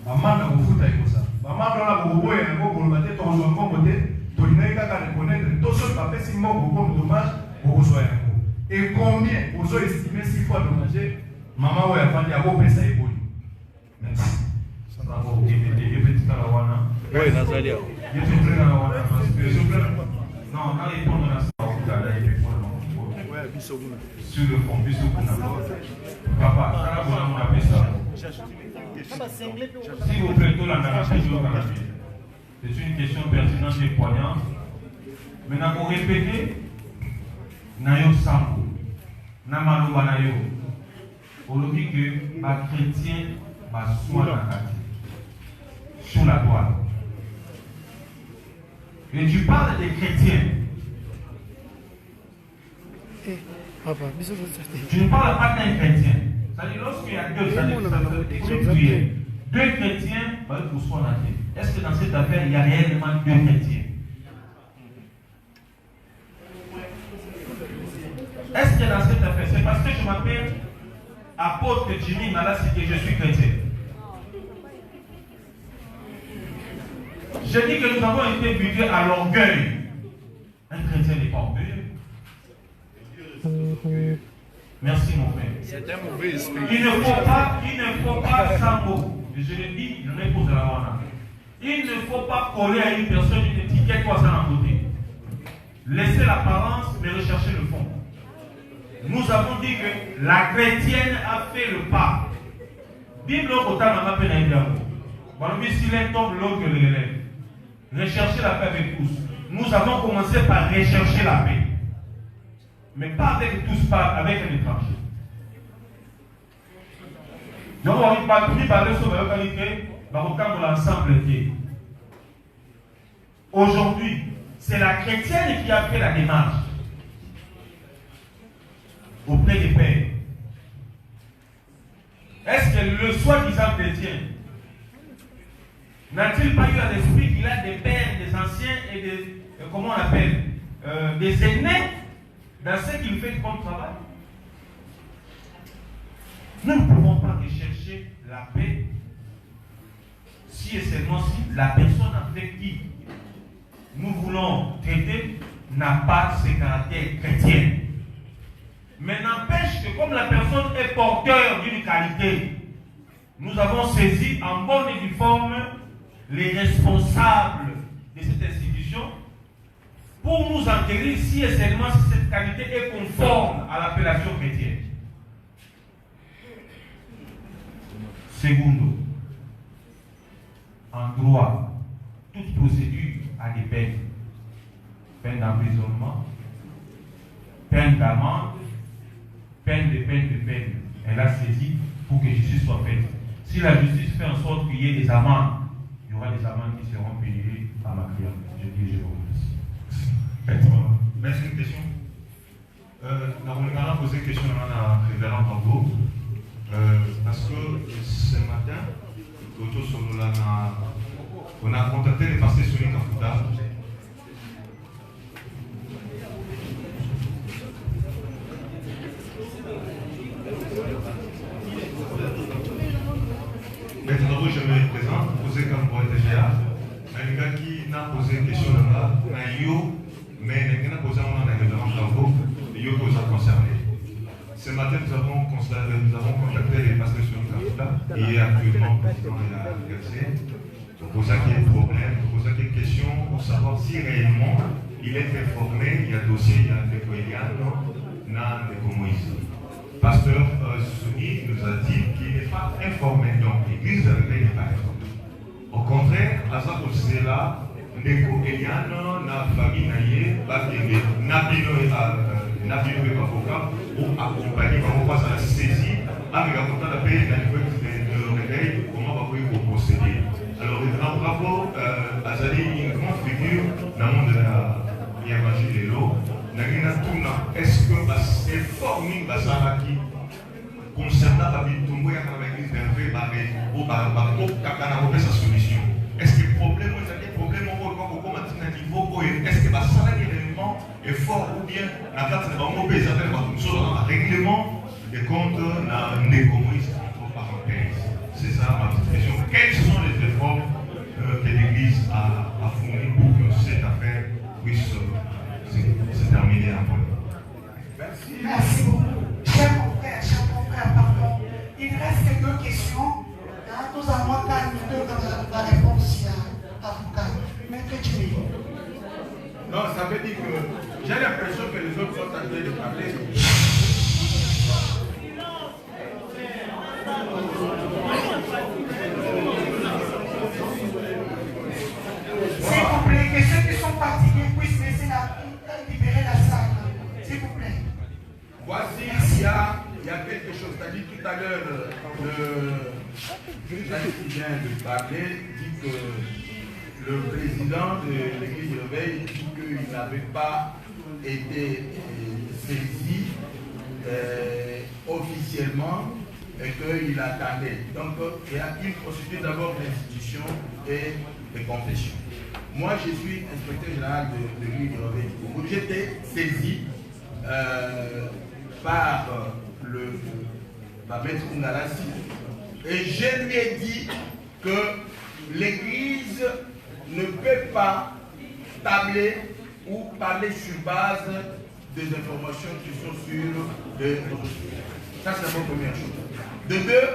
Speaker 7: Maman n'a pas foutu avec ça. Maman n'a pas foutu avec ça. Maman n'a pas foutu avec ça. Et combien vous avez estimé 6 fois dommagé, maman ou a dit à vos pèses à éboli. Merci. Bravo. Oui, Nazalia. Non, on a répondu à ça. Sur le fond, papa, on a fait ça. S'il vous plaît, tout l'en a fait.
Speaker 5: C'est une question pertinente et poignante. Maintenant, pour répéter, Nayo Sambo, Namaloba Nayo, on dit que les chrétiens sont sous la toile. Et tu parles des chrétiens. Tu ne parles pas d'un chrétien. C'est-à-dire, lorsqu'il y a deux chrétiens, est-ce que dans cette affaire, il y a réellement deux chrétiens? Est-ce que dans cette affaire, c'est parce que je m'appelle apôtre Jimmy Malas que je suis chrétien? Je dis que nous avons été butés à l'orgueil. Un chrétien n'est pas orgueilleux. Merci mon frère.
Speaker 9: C'est un mauvais esprit.
Speaker 5: Il ne faut pas sans mots. Je le dis, je réponds à la main. Il ne faut pas coller à une personne une étiquette quoi ça en côté. Laissez l'apparence, mais recherchez le fond. Nous avons dit que la chrétienne a fait le pas. Bible au temps n'a pas peine à s'il est tombe l'autre que l'élève. Rechercher la paix avec tous. Nous avons commencé par rechercher la paix. Mais pas avec tous, pas avec un étranger. Donc on va parler sur la qualité, de l'ensemble. Aujourd'hui, c'est la chrétienne qui a fait la démarche auprès des pères. Est-ce que le soi-disant chrétien n'a-t-il pas eu à l'esprit qu'il a des pères, des anciens et des, comment on appelle, des aînés dans ce qu'il fait comme travail? Nous ne pouvons pas rechercher la paix si et seulement si la personne avec qui nous voulons traiter n'a pas ce caractère chrétien. Mais n'empêche que comme la personne est porteur d'une qualité, nous avons saisi en bonne et due forme les responsables de cette institution pour nous enquérir si et seulement si cette qualité est conforme à l'appellation chrétienne. Secondo, en droit, toute procédure a des peines. Peine d'emprisonnement, peine d'amende, peine. Elle a saisi pour que justice soit faite. Si la justice fait en sorte qu'il y ait des amendes, il y aura des amendes qui seront payées par ma cliente. Je dis, je vous remercie.
Speaker 10: Merci, une question. Nous avons posé une question à la révérend Bordeaux. Parce que ce matin, on a contacté les pasteurs Sonic Kafuta. Maintenant, je me présente, posé comme pour être GA. Un gars qui n'a posé une question là-bas, mais il n'a posé un révérend Bordeaux, et il nous a concerné. Ce matin, nous avons contacté les pasteurs Sonic Kafuta, et actuellement président de la RC, pour poser quel problème, pour poser quelle question, pour savoir si réellement il est informé, il y a dossier, il y a des Koyano, n'a des Moïse. Pasteur Sonic nous a dit qu'il n'est pas informé, donc l'église de n'est pas informée. Au contraire, à ça c'est là, les Koyano, la famille Naye, Nabino et avocat, pour accompagner, comment on va saisir, avec la compta de paix, la niveau de réveil, comment on va pouvoir procéder. Alors, bravo, Azali, une grande figure dans le monde de la hiérarchie de l'eau. Est-ce que c'est formé Basaraki concernant la vie de Tumbo et la l'église d'Hervé ou sa solution? Est-ce que le problème, est-ce que Basaraki réellement est fort ou bien la carte de un règlement des comptes des communistes entre parenthèses? C'est ça ma petite question. Quels sont les efforts que l'Église a fournis pour que cette affaire puisse se terminer en bonne?
Speaker 2: Merci beaucoup. Cher confrère, pardon. Il reste deux questions. Nous allons terminer la réponse à Foucault. Maître Jimmy.
Speaker 9: Non, ça veut dire que j'ai l'impression que les autres sont en train de parler. qui vient de parler dit que le président de l'église du Réveil dit qu'il n'avait pas été saisi officiellement et qu'il attendait. Donc il y a une procédure d'abord d'institution et de confession. Moi je suis inspecteur général de l'église du Réveil. J'étais saisi par Maître Ungalassi et je lui ai dit que l'église ne peut pas tabler ou parler sur base des informations qui sont sur les réseaux sociaux. Ça, c'est la première chose. De deux,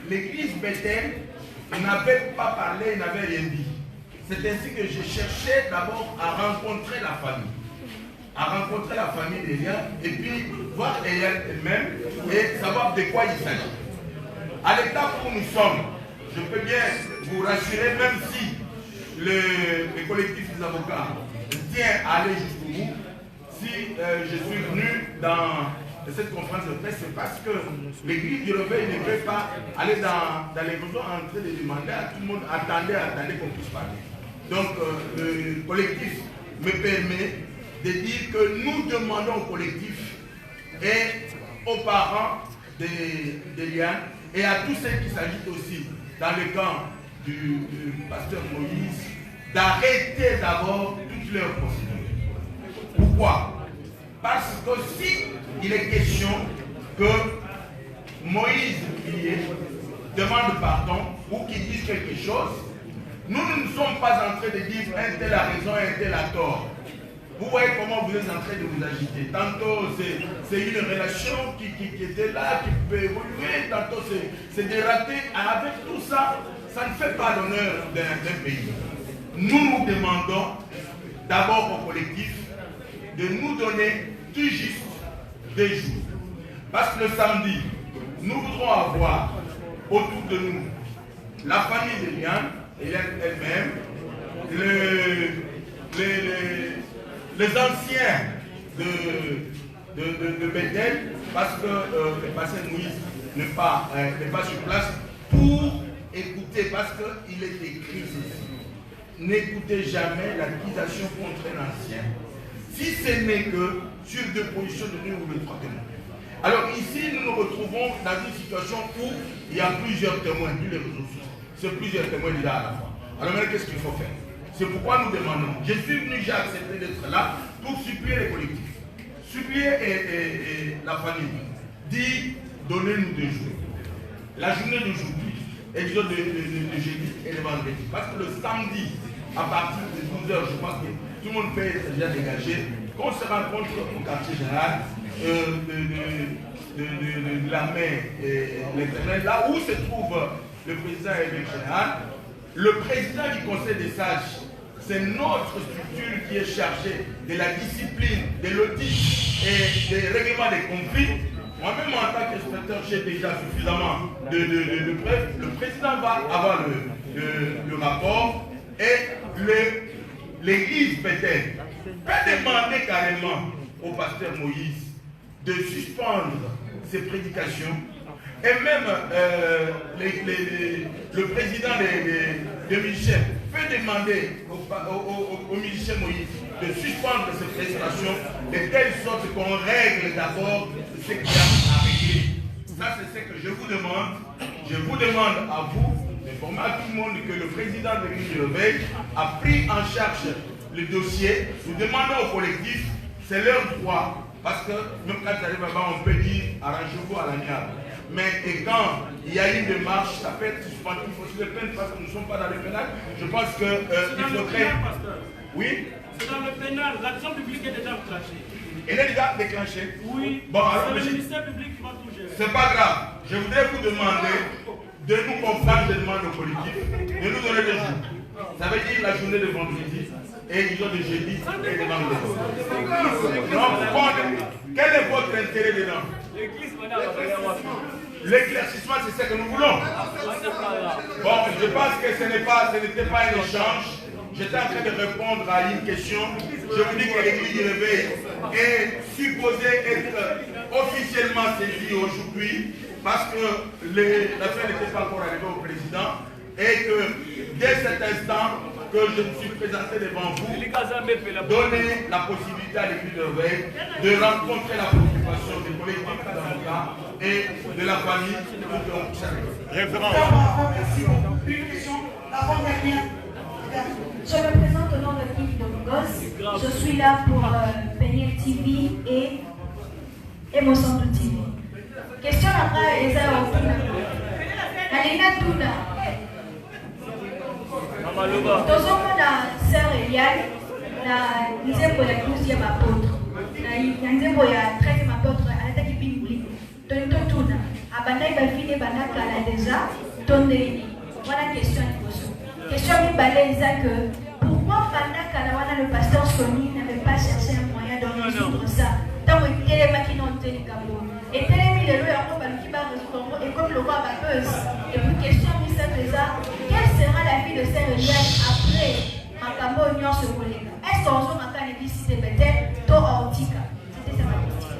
Speaker 9: l'église Bethel n'avait pas parlé, n'avait rien dit. C'est ainsi que je cherchais d'abord à rencontrer la famille d'Eliane, et puis voir Eliane elle-même et savoir de quoi il s'agit. À l'état où nous sommes, je peux bien vous rassurer, même si le collectif des avocats tient à aller jusqu'au bout, si je suis venu dans cette conférence de presse, c'est parce que l'église du Réveil ne peut pas aller dans les besoins en train de demander à tout le monde, attendez qu'on puisse parler. Donc le collectif me permet de dire que nous demandons au collectif et aux parents d'Eliane et à tous ceux qui s'agitent aussi dans le camp du pasteur Moïse d'arrêter d'abord toutes leurs procédures. Pourquoi? Parce que si il est question que Moïse demande pardon ou qu'il dise quelque chose, nous ne sommes pas en train de dire un tel a raison, un tel a tort. Vous voyez comment vous êtes en train de vous agiter. Tantôt c'est une relation qui était là, qui peut évoluer, tantôt c'est dératé. Avec tout ça, ça ne fait pas l'honneur d'un pays. Nous demandons d'abord au collectif de nous donner tout juste des jours. Parce que le samedi, nous voudrons avoir autour de nous la famille d'Eliane, elle-même, les anciens de Bethel, parce que le pasteur Moïse n'est pas sur place, pour écouter, parce qu'il est écrit ceci. N'écoutez jamais l'accusation contre un ancien, si ce n'est que sur deux positions de deux ou de trois témoins. Alors ici, nous nous retrouvons dans une situation où il y a plusieurs témoins, plus les réseaux sociaux. C'est plusieurs témoins déjà à la fois. Alors maintenant, qu'est-ce qu'il faut faire? C'est pourquoi nous demandons. Je suis venu, j'ai accepté d'être là pour supplier les collectifs. Supplier la famille. Dit, donnez-nous 2 jours. La journée d'aujourd'hui, et disons de jeudi et le vendredi. Parce que le samedi, à partir de 12h, je pense que tout le monde peut être déjà dégagé. Qu'on se rencontre au quartier général de la mer et l'Éternel, là où se trouve le président et le général. Le président du conseil des sages, c'est notre structure qui est chargée de la discipline, de l'audit et des règlements des conflits. Moi-même, en tant qu'inspecteur, j'ai déjà suffisamment de preuves. Le président va avoir le rapport et l'église Bethel peut demander carrément au pasteur Moïse de suspendre ses prédications. Et même le président de Michel peut demander au musicien Moïse de suspendre ses prestations de telle sorte qu'on règle d'abord ce qu'il y a à régler. Ça, c'est ce que je vous demande. Je vous demande à vous d'informer à tout le monde que le président de l'église du Réveil a pris en charge le dossier. Nous demandons au collectif, c'est leur droit. Parce que même quand ça arrive là-bas, on peut dire arrangez-vous à l'amiable. Mais et quand il y a une démarche, ça peut être suspendu aussi de peine parce que nous ne sommes pas dans le pénal. Je pense que il faudrait. Oui.
Speaker 11: C'est dans le pénal, l'action publique est déjà enclenchée.
Speaker 9: Elle est déjà déclenchée.
Speaker 11: Oui.
Speaker 9: Bon, alors,
Speaker 11: c'est le ministère public qui va tout gérer.
Speaker 9: C'est pas grave. Je voudrais vous demander de nous comprendre, je demande au collectif, de nous donner des jours. Ça veut dire la journée de vendredi et disons de jeudi et de vendredi. Donc, quel est votre intérêt dedans? L'éclaircissement, c'est ce que nous voulons. Bon, je pense que ce n'était pas un échange. J'étais en train de répondre à une question. Je vous dis que l'église du Réveil est supposée être officiellement saisie aujourd'hui parce que l'affaire n'était pas encore arrivée au président, et que dès cet instant que je me suis présenté devant vous, donner la possibilité à l'équipe de veille de rencontrer la préoccupation des collectifs d'avocats et de la famille
Speaker 2: Référent. Merci beaucoup. Une question avant-dernière.
Speaker 12: Je me présente au nom de Yves Domingos. Je suis là pour Payet TV et Mosanto TV. Question après Eza Okuna. Alina Tuna. Tozomona sœur Eliane na nzembo ya 12e apôtre. Na nzembo ya 13e apôtre alataki Bible. Tona abandai bafine banakala déjà tondeni. Voilà question liboso. Question mibale eza que pourquoi banakala wana le pasteur Sony n'avait pas cherché un moyen de résoudre ça. Tant que telemaki non télécamo. Et télémi le loi yango baluki ba résoudre et comme le roi bapeuse. Et puis question missimple eza quelle sera la vie de Sœur Eliane après makambo nyonso kolega. Est-ce qu'on a makane visite peut-être to aotika. C'était ça ma question.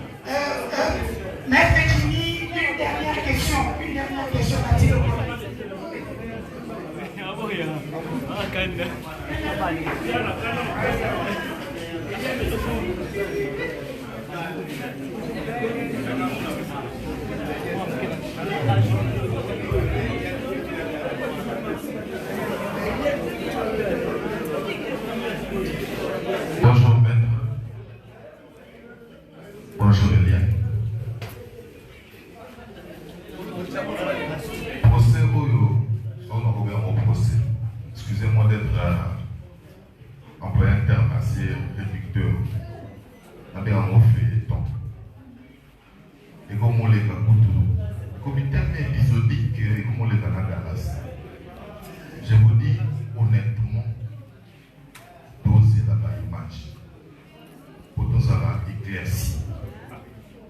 Speaker 2: Maître Jimmy, une dernière question. Une dernière question, Mathilde.
Speaker 13: Bonjour maître. Bonjour Eliane. Procès Oyo, on procès. Excusez-moi d'être employé un terme assez réducteur. Avec un mot feuilleton. Et comme on les a comme il tellement épisodique et comme on les a galas. Je vous dis honnêtement, dosez la image. Pour nous avoir éclairci.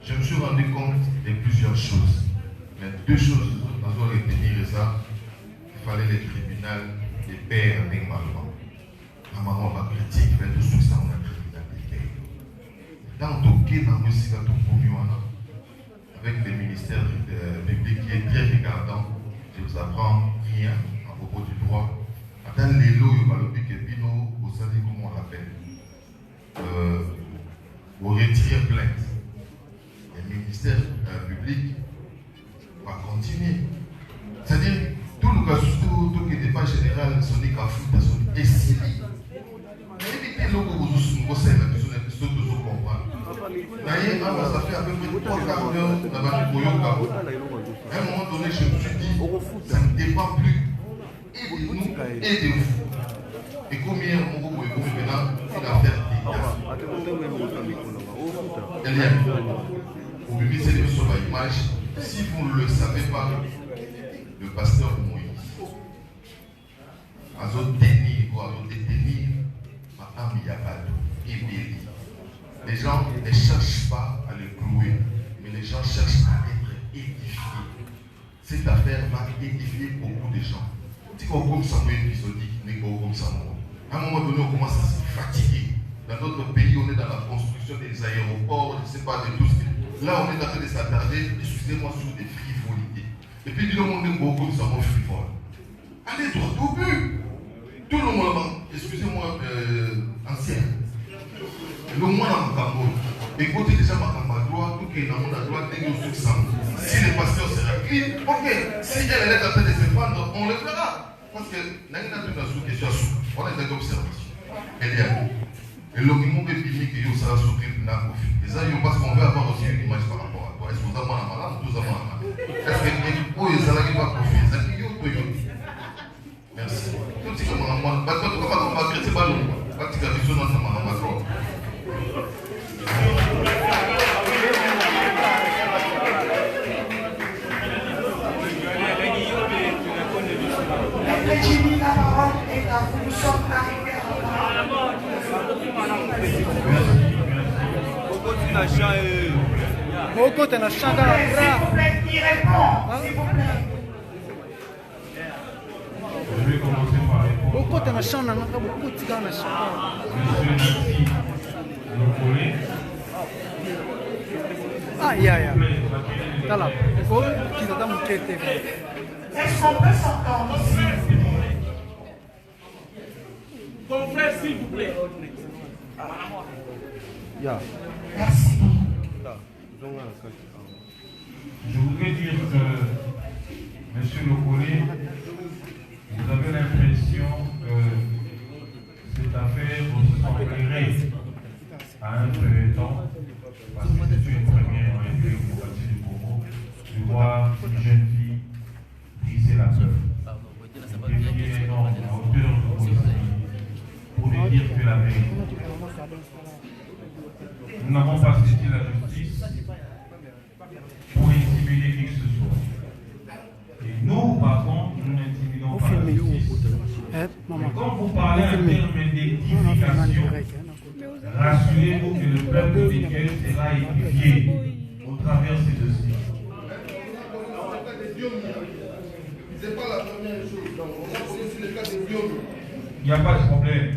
Speaker 13: Je me suis rendu compte de plusieurs choses. Mais deux choses, nous allons retenir ça. Il fallait les tribunaux, les pères avec maman. Ma maman m'a critique, fait tout ça, on a criminalité. Dans le cas, dans le cas avec le ministère public qui est très regardant, je vous apprends rien à propos du droit. Dans les lots, il y a le pic et pino, vous savez comment on l'appelle. Vous retirez plainte. Le ministère public va continuer. C'est-à-dire, tout le cas, tout le débat général, son écafou, son essili. Évitez le que vous savez, vous comprendre. D'ailleurs, ça fait à peu près 3 quarts d'heure dans le Koyoka. À un moment donné, je me suis dit, ça ne dépend plus et de nous et de vous. Et combien on va maintenant une affaire Eliane, vous mettez les sur l'image. Si vous ne le savez pas, le pasteur Moïse a détenu, maintenant il y a pas de les gens ne cherchent pas à le clouer, mais les gens cherchent à être édifiés. Cette affaire va édifier beaucoup de gens. Si on comme ça, épisodique, n'est pas comme ça. À un moment donné, on commence à se fatiguer. Dans notre pays, on est dans la construction des aéroports, je ne sais pas, de tout ce qui... Là, on est en train de s'attarder, excusez-moi, sur des frivolités. Et puis, tout le monde est beaucoup de savoir frivole. Allez droit au but. Tout le monde, excusez-moi, ancien. Le moins dans Makambo. Écoutez déjà Makambo, tout qui est dans mon droit, dès que vous si le pasteur sera clean, ok. Si elle est en train de se prendre, on le fera. Parce que n'a rien à sous question. On a des observations. Elle est à nous. Et le moment que Bimi qui est sera sous tribunal, et ça, parce qu'on veut avoir aussi une image par rapport à toi. Est-ce que vous avez un malade ou tous avez un malade? Est-ce que vous avez un confiance? Est-ce que vous avez un merci. Tout ce que vous avez un malade, vous avez un malade, c'est pas long. Parce que vous avez un malade.
Speaker 2: Jimmy, la parole est à vous. Nous sommes arrivés à la mort. S'il vous plaît, il répond. S'il vous plaît.
Speaker 10: Je vais commencer par répondre.
Speaker 14: Monsieur
Speaker 10: Nancy, vous connaissez.
Speaker 14: Ah, yeah.
Speaker 10: La
Speaker 2: Est-ce qu'on peut s'entendre aussi?
Speaker 11: Confrère, s'il vous plaît.
Speaker 2: Merci.
Speaker 10: Je voudrais dire que, Monsieur Lokole, vous avez l'impression que cette affaire ressemblerait à un premier temps, parce que c'est une première en démocratie du Congo, de voir une jeune fille briser la peur. Défier un homme à hauteur de policier pour lui dire que la vérité. Nous n'avons pas saisi la justice pour intimider qui que ce soit. Et nous, par contre, nous n'intimidons pas la justice. Mais quand vous parlez en termes d'édification, rassurez-vous que le peuple de Dieu sera édifié au travers de ces dossiers.
Speaker 13: C'est pas la première chose. Donc, on va connaître sur le cas de Diom.
Speaker 10: Il n'y a pas de problème.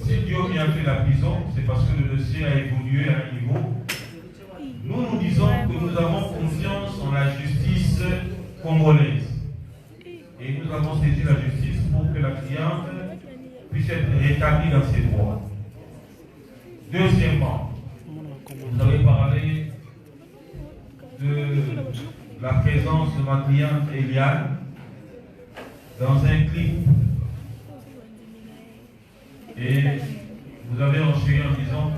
Speaker 10: Si Diom a fait la prison, c'est parce que le dossier a évolué à un niveau. Nous disons que nous avons confiance en la justice congolaise. Et nous avons saisi la justice pour que la cliente puisse être rétablie dans ses droits. Deuxièmement, vous avez parlé de la présence de ma cliente Eliane dans un clip. Et vous avez enchaîné en disant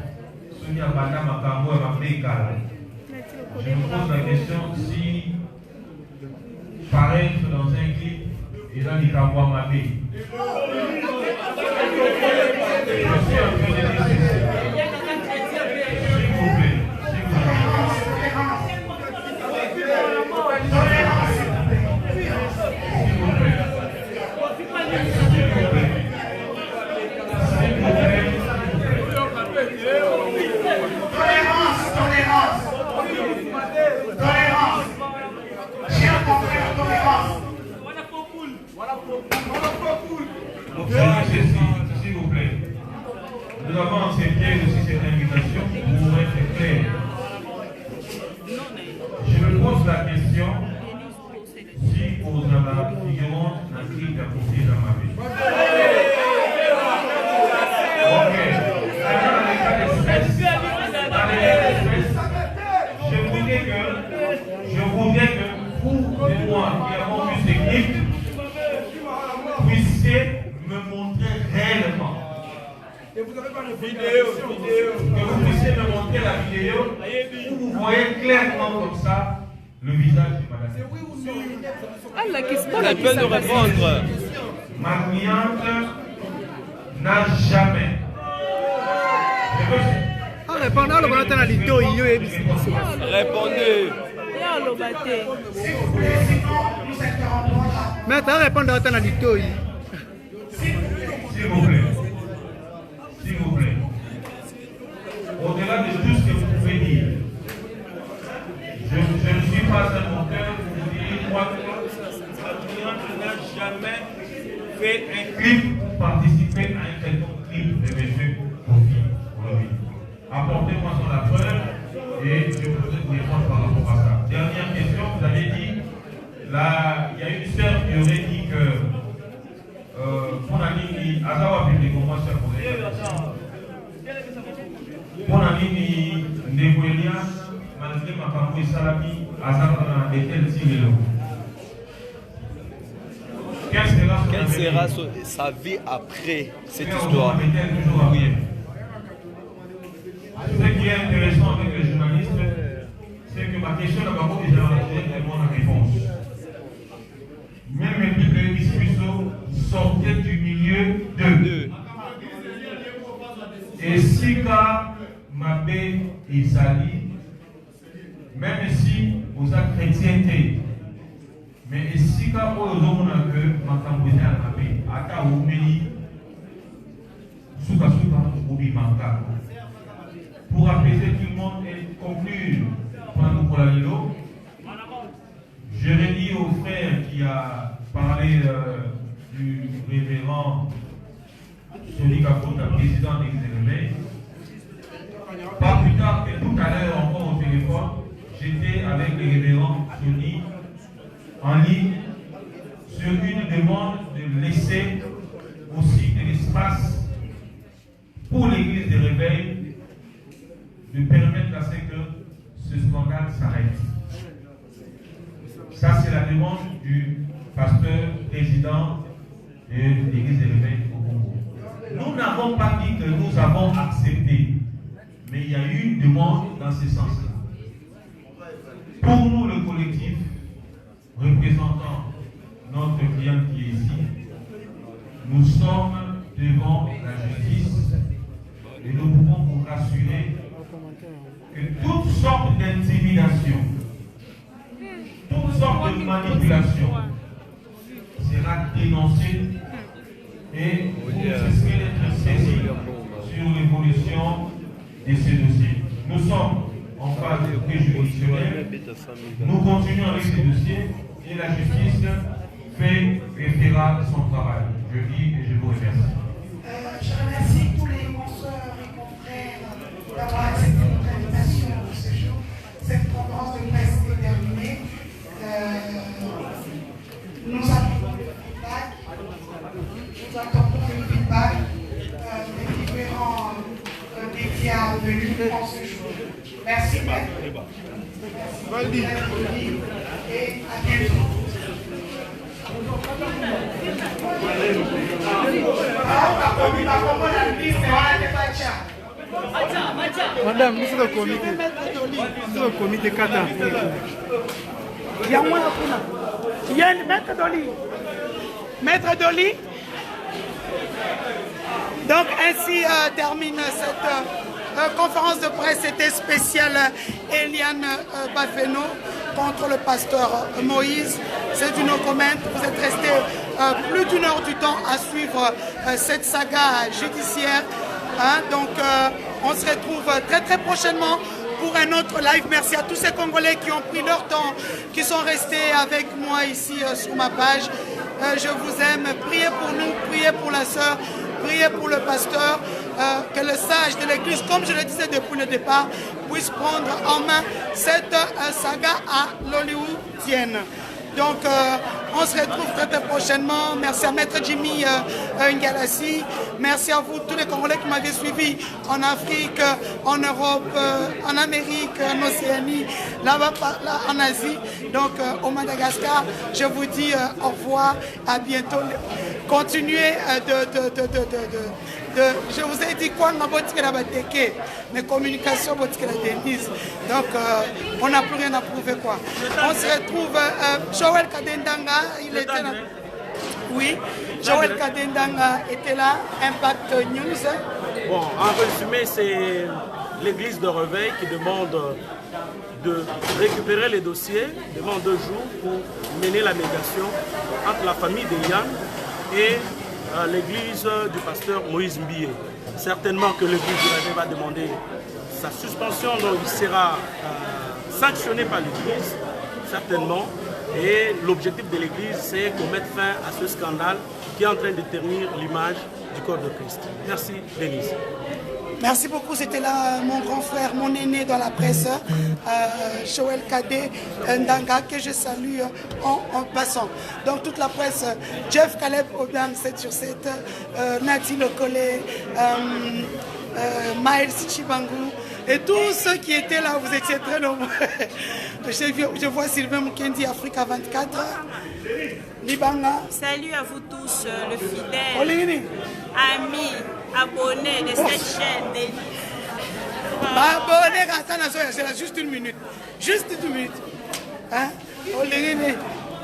Speaker 10: Sonia Bana Makambo et Mabekala. Je me pose la question si paraître dans un clip et dans les Kambo Mabé. Je suis en train de dire ceci. S'il vous plaît. S'il vous plaît, nous avons accepté aussi cette invitation pour être clair. Je me pose la question si vous avez figurant un clip à côté dans ma vie. Ok. Alors, dans les cas d'espèce, je voudrais que vous et moi qui avons vu ces clips puissiez me montrer réellement.
Speaker 11: Et vous n'avez pas de
Speaker 10: vidéo. Que vous puissiez me montrer la vidéo où vous voyez clairement comme ça le visage de madame.
Speaker 11: C'est oui ou non?
Speaker 14: Ah, la question, la peine de répondre.
Speaker 10: Ma cliente n'a jamais.
Speaker 14: Répondez. Mais tu répondre à ta S'il
Speaker 10: vous plaît. S'il vous plaît. Au-delà de tout ce que vous pouvez dire, je ne suis pas un menteur pour vous dire moi que la cliente n'a jamais fait un clip pour participer à un quelconque clip de M. Kofi. Apportez-moi son la preuve et je peux vous répondre par rapport à ça. Dernière question, vous avez dit, là, il y a une sœur qui aurait dit que mon ami Azawa public, moi je mon ami Ndeboelia, malgré ma cambo et Salami, Azawa de tel signe.
Speaker 15: Quelle sera sa vie après cette histoire?
Speaker 10: Oui. Ce qui est intéressant avec les journalistes, c'est que ma question n'a pas déjà tellement la réponse. Même les plus de Bissou sortaient du milieu de. Et Sika, Mabé et Sali, même si vous êtes chrétienté, mais Sika, pour le jour où on a que ma cambousée à Mabé, Ata Oumeli, Souka, Obi Manka. Pour apaiser tout le monde et conclure pour la Lilo, je redis au frère qui a parlé du révérend Soni Kapota, président des Exémés. Pas plus tard que tout à l'heure encore au téléphone,
Speaker 5: j'étais avec le révérend Tony en ligne sur une demande de laisser aussi de l'espace pour l'église de réveil, de permettre à ce que ce scandale s'arrête. Ça, c'est la demande du pasteur président de l'église de réveil au Congo. Nous n'avons pas dit que nous avons accepté, mais il y a eu une demande dans ce sens-là. Pour nous, le collectif représentant notre client qui est ici, nous sommes devant la justice et nous pouvons vous rassurer que toutes sortes d'intimidations, toutes sortes de manipulations sera dénoncées et vous risquez d'être saisis sur l'évolution de ces dossiers. Nous sommes en phase préjudicielle. Nous continuons avec ces dossiers et la justice fait et fera son travail. Je dis et je vous remercie.
Speaker 2: Je remercie tous les consoeurs et confrères d'avoir accepté notre invitation pour ce jour. Cette conférence de presse est terminée. Nous attendons le feedback. Nous attendons le feedback des différents médias venus en ce jour. Merci. Merci et à bientôt.
Speaker 14: Madame, nous sommes le comité. Nous sommes le comité Kata.
Speaker 2: Il y a moins il y a le maître Dolly. Maître Dolly. Donc ainsi termine cette conférence de presse. C'était spécial Eliane Bafeno contre le pasteur Moïse. C'est une comment. Vous êtes resté plus d'une heure du temps à suivre cette saga judiciaire. Hein? Donc on se retrouve très très prochainement pour un autre live. Merci à tous ces Congolais qui ont pris leur temps, qui sont restés avec moi ici sur ma page. Je vous aime. Priez pour nous, priez pour la sœur, priez pour le pasteur. Que le sage de l'église, comme je le disais depuis le départ, puisse prendre en main cette saga à l'hollywoodienne. Donc on se retrouve très, très prochainement. Merci à Maître Jimmy Ngalassi. Merci à vous tous les Congolais qui m'avaient suivi en Afrique, en Europe, en Amérique, en Océanie, là-bas en Asie, donc au Madagascar. Je vous dis au revoir, à bientôt. Continuez je vous ai dit quoi mes communications donc on n'a plus rien à prouver quoi. On se retrouve Joël Kadendanga, il était là. Oui, Joël Kadendanga était là, Impact News.
Speaker 11: Bon, en résumé, c'est l'église de Réveil qui demande de récupérer les dossiers devant 2 jours pour mener la médiation entre la famille de Yann et l'église du pasteur Moïse Mbié. Certainement que l'église de Réveil va demander sa suspension, donc il sera sanctionné par l'église, certainement. Et l'objectif de l'église, c'est qu'on mette fin à ce scandale qui est en train de ternir l'image du corps de Christ. Merci, Denise.
Speaker 2: Merci beaucoup, c'était là mon grand frère, mon aîné dans la presse, Joël Kadé Ndanga, que je salue en passant. Donc toute la presse, Jeff Caleb Obiang 7/7, Nati Lokole, Miles Chibangu, et tous ceux qui étaient là, vous étiez très nombreux. Je vois Sylvain Mukendi, Africa 24, Libanga.
Speaker 16: Salut à vous tous, le fidèle, amis, abonnés de cette chaîne.
Speaker 2: Abonnés, c'est là juste une minute. Juste une minute. Hein?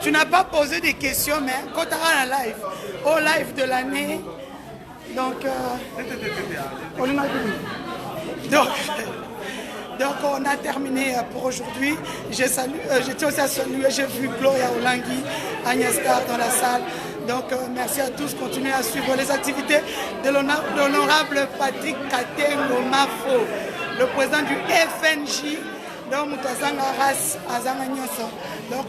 Speaker 2: Tu n'as pas posé des questions, mais quand tu auras la live, au live de l'année, donc on a terminé pour aujourd'hui. Je tiens aussi à saluer, j'ai vu Gloria Olangi, Agnès Star dans la salle. Donc merci à tous, continuez à suivre les activités de l'honorable Patrick Katengo Mafo, le président du FNJ. Donc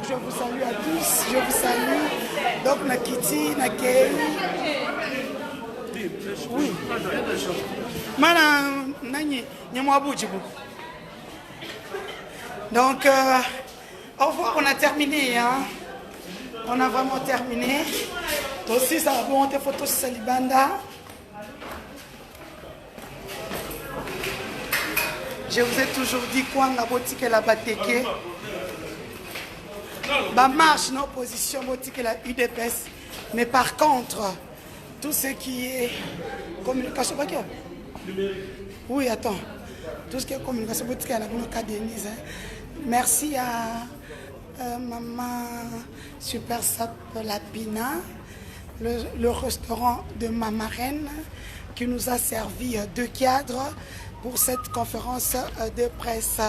Speaker 2: je vous salue à tous, je vous salue. Donc Nakiti, Nakei. Oui. Mana Nani, Nyamwabujibu. Donc, au revoir, on a terminé. Hein? On a vraiment terminé. Aussi, ça va monter photo sur Salibanda. Je vous ai toujours dit quoi la boutique et la bateke. Ma marche, nos positions, boutique et la UDPS. Mais par contre, tout ce qui est communication, oui, attends. Tout ce qui est communication, boutique et la cas Denise. Merci à Maman Super Sap Lapina, le restaurant de ma marraine qui nous a servi 2 cadres pour cette conférence de presse.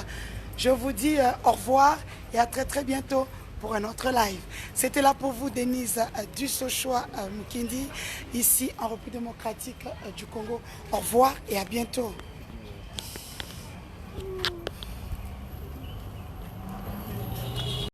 Speaker 2: Je vous dis au revoir et à très très bientôt pour un autre live. C'était là pour vous Denise Dussochoa Mukindi, ici en République démocratique du Congo. Au revoir et à bientôt.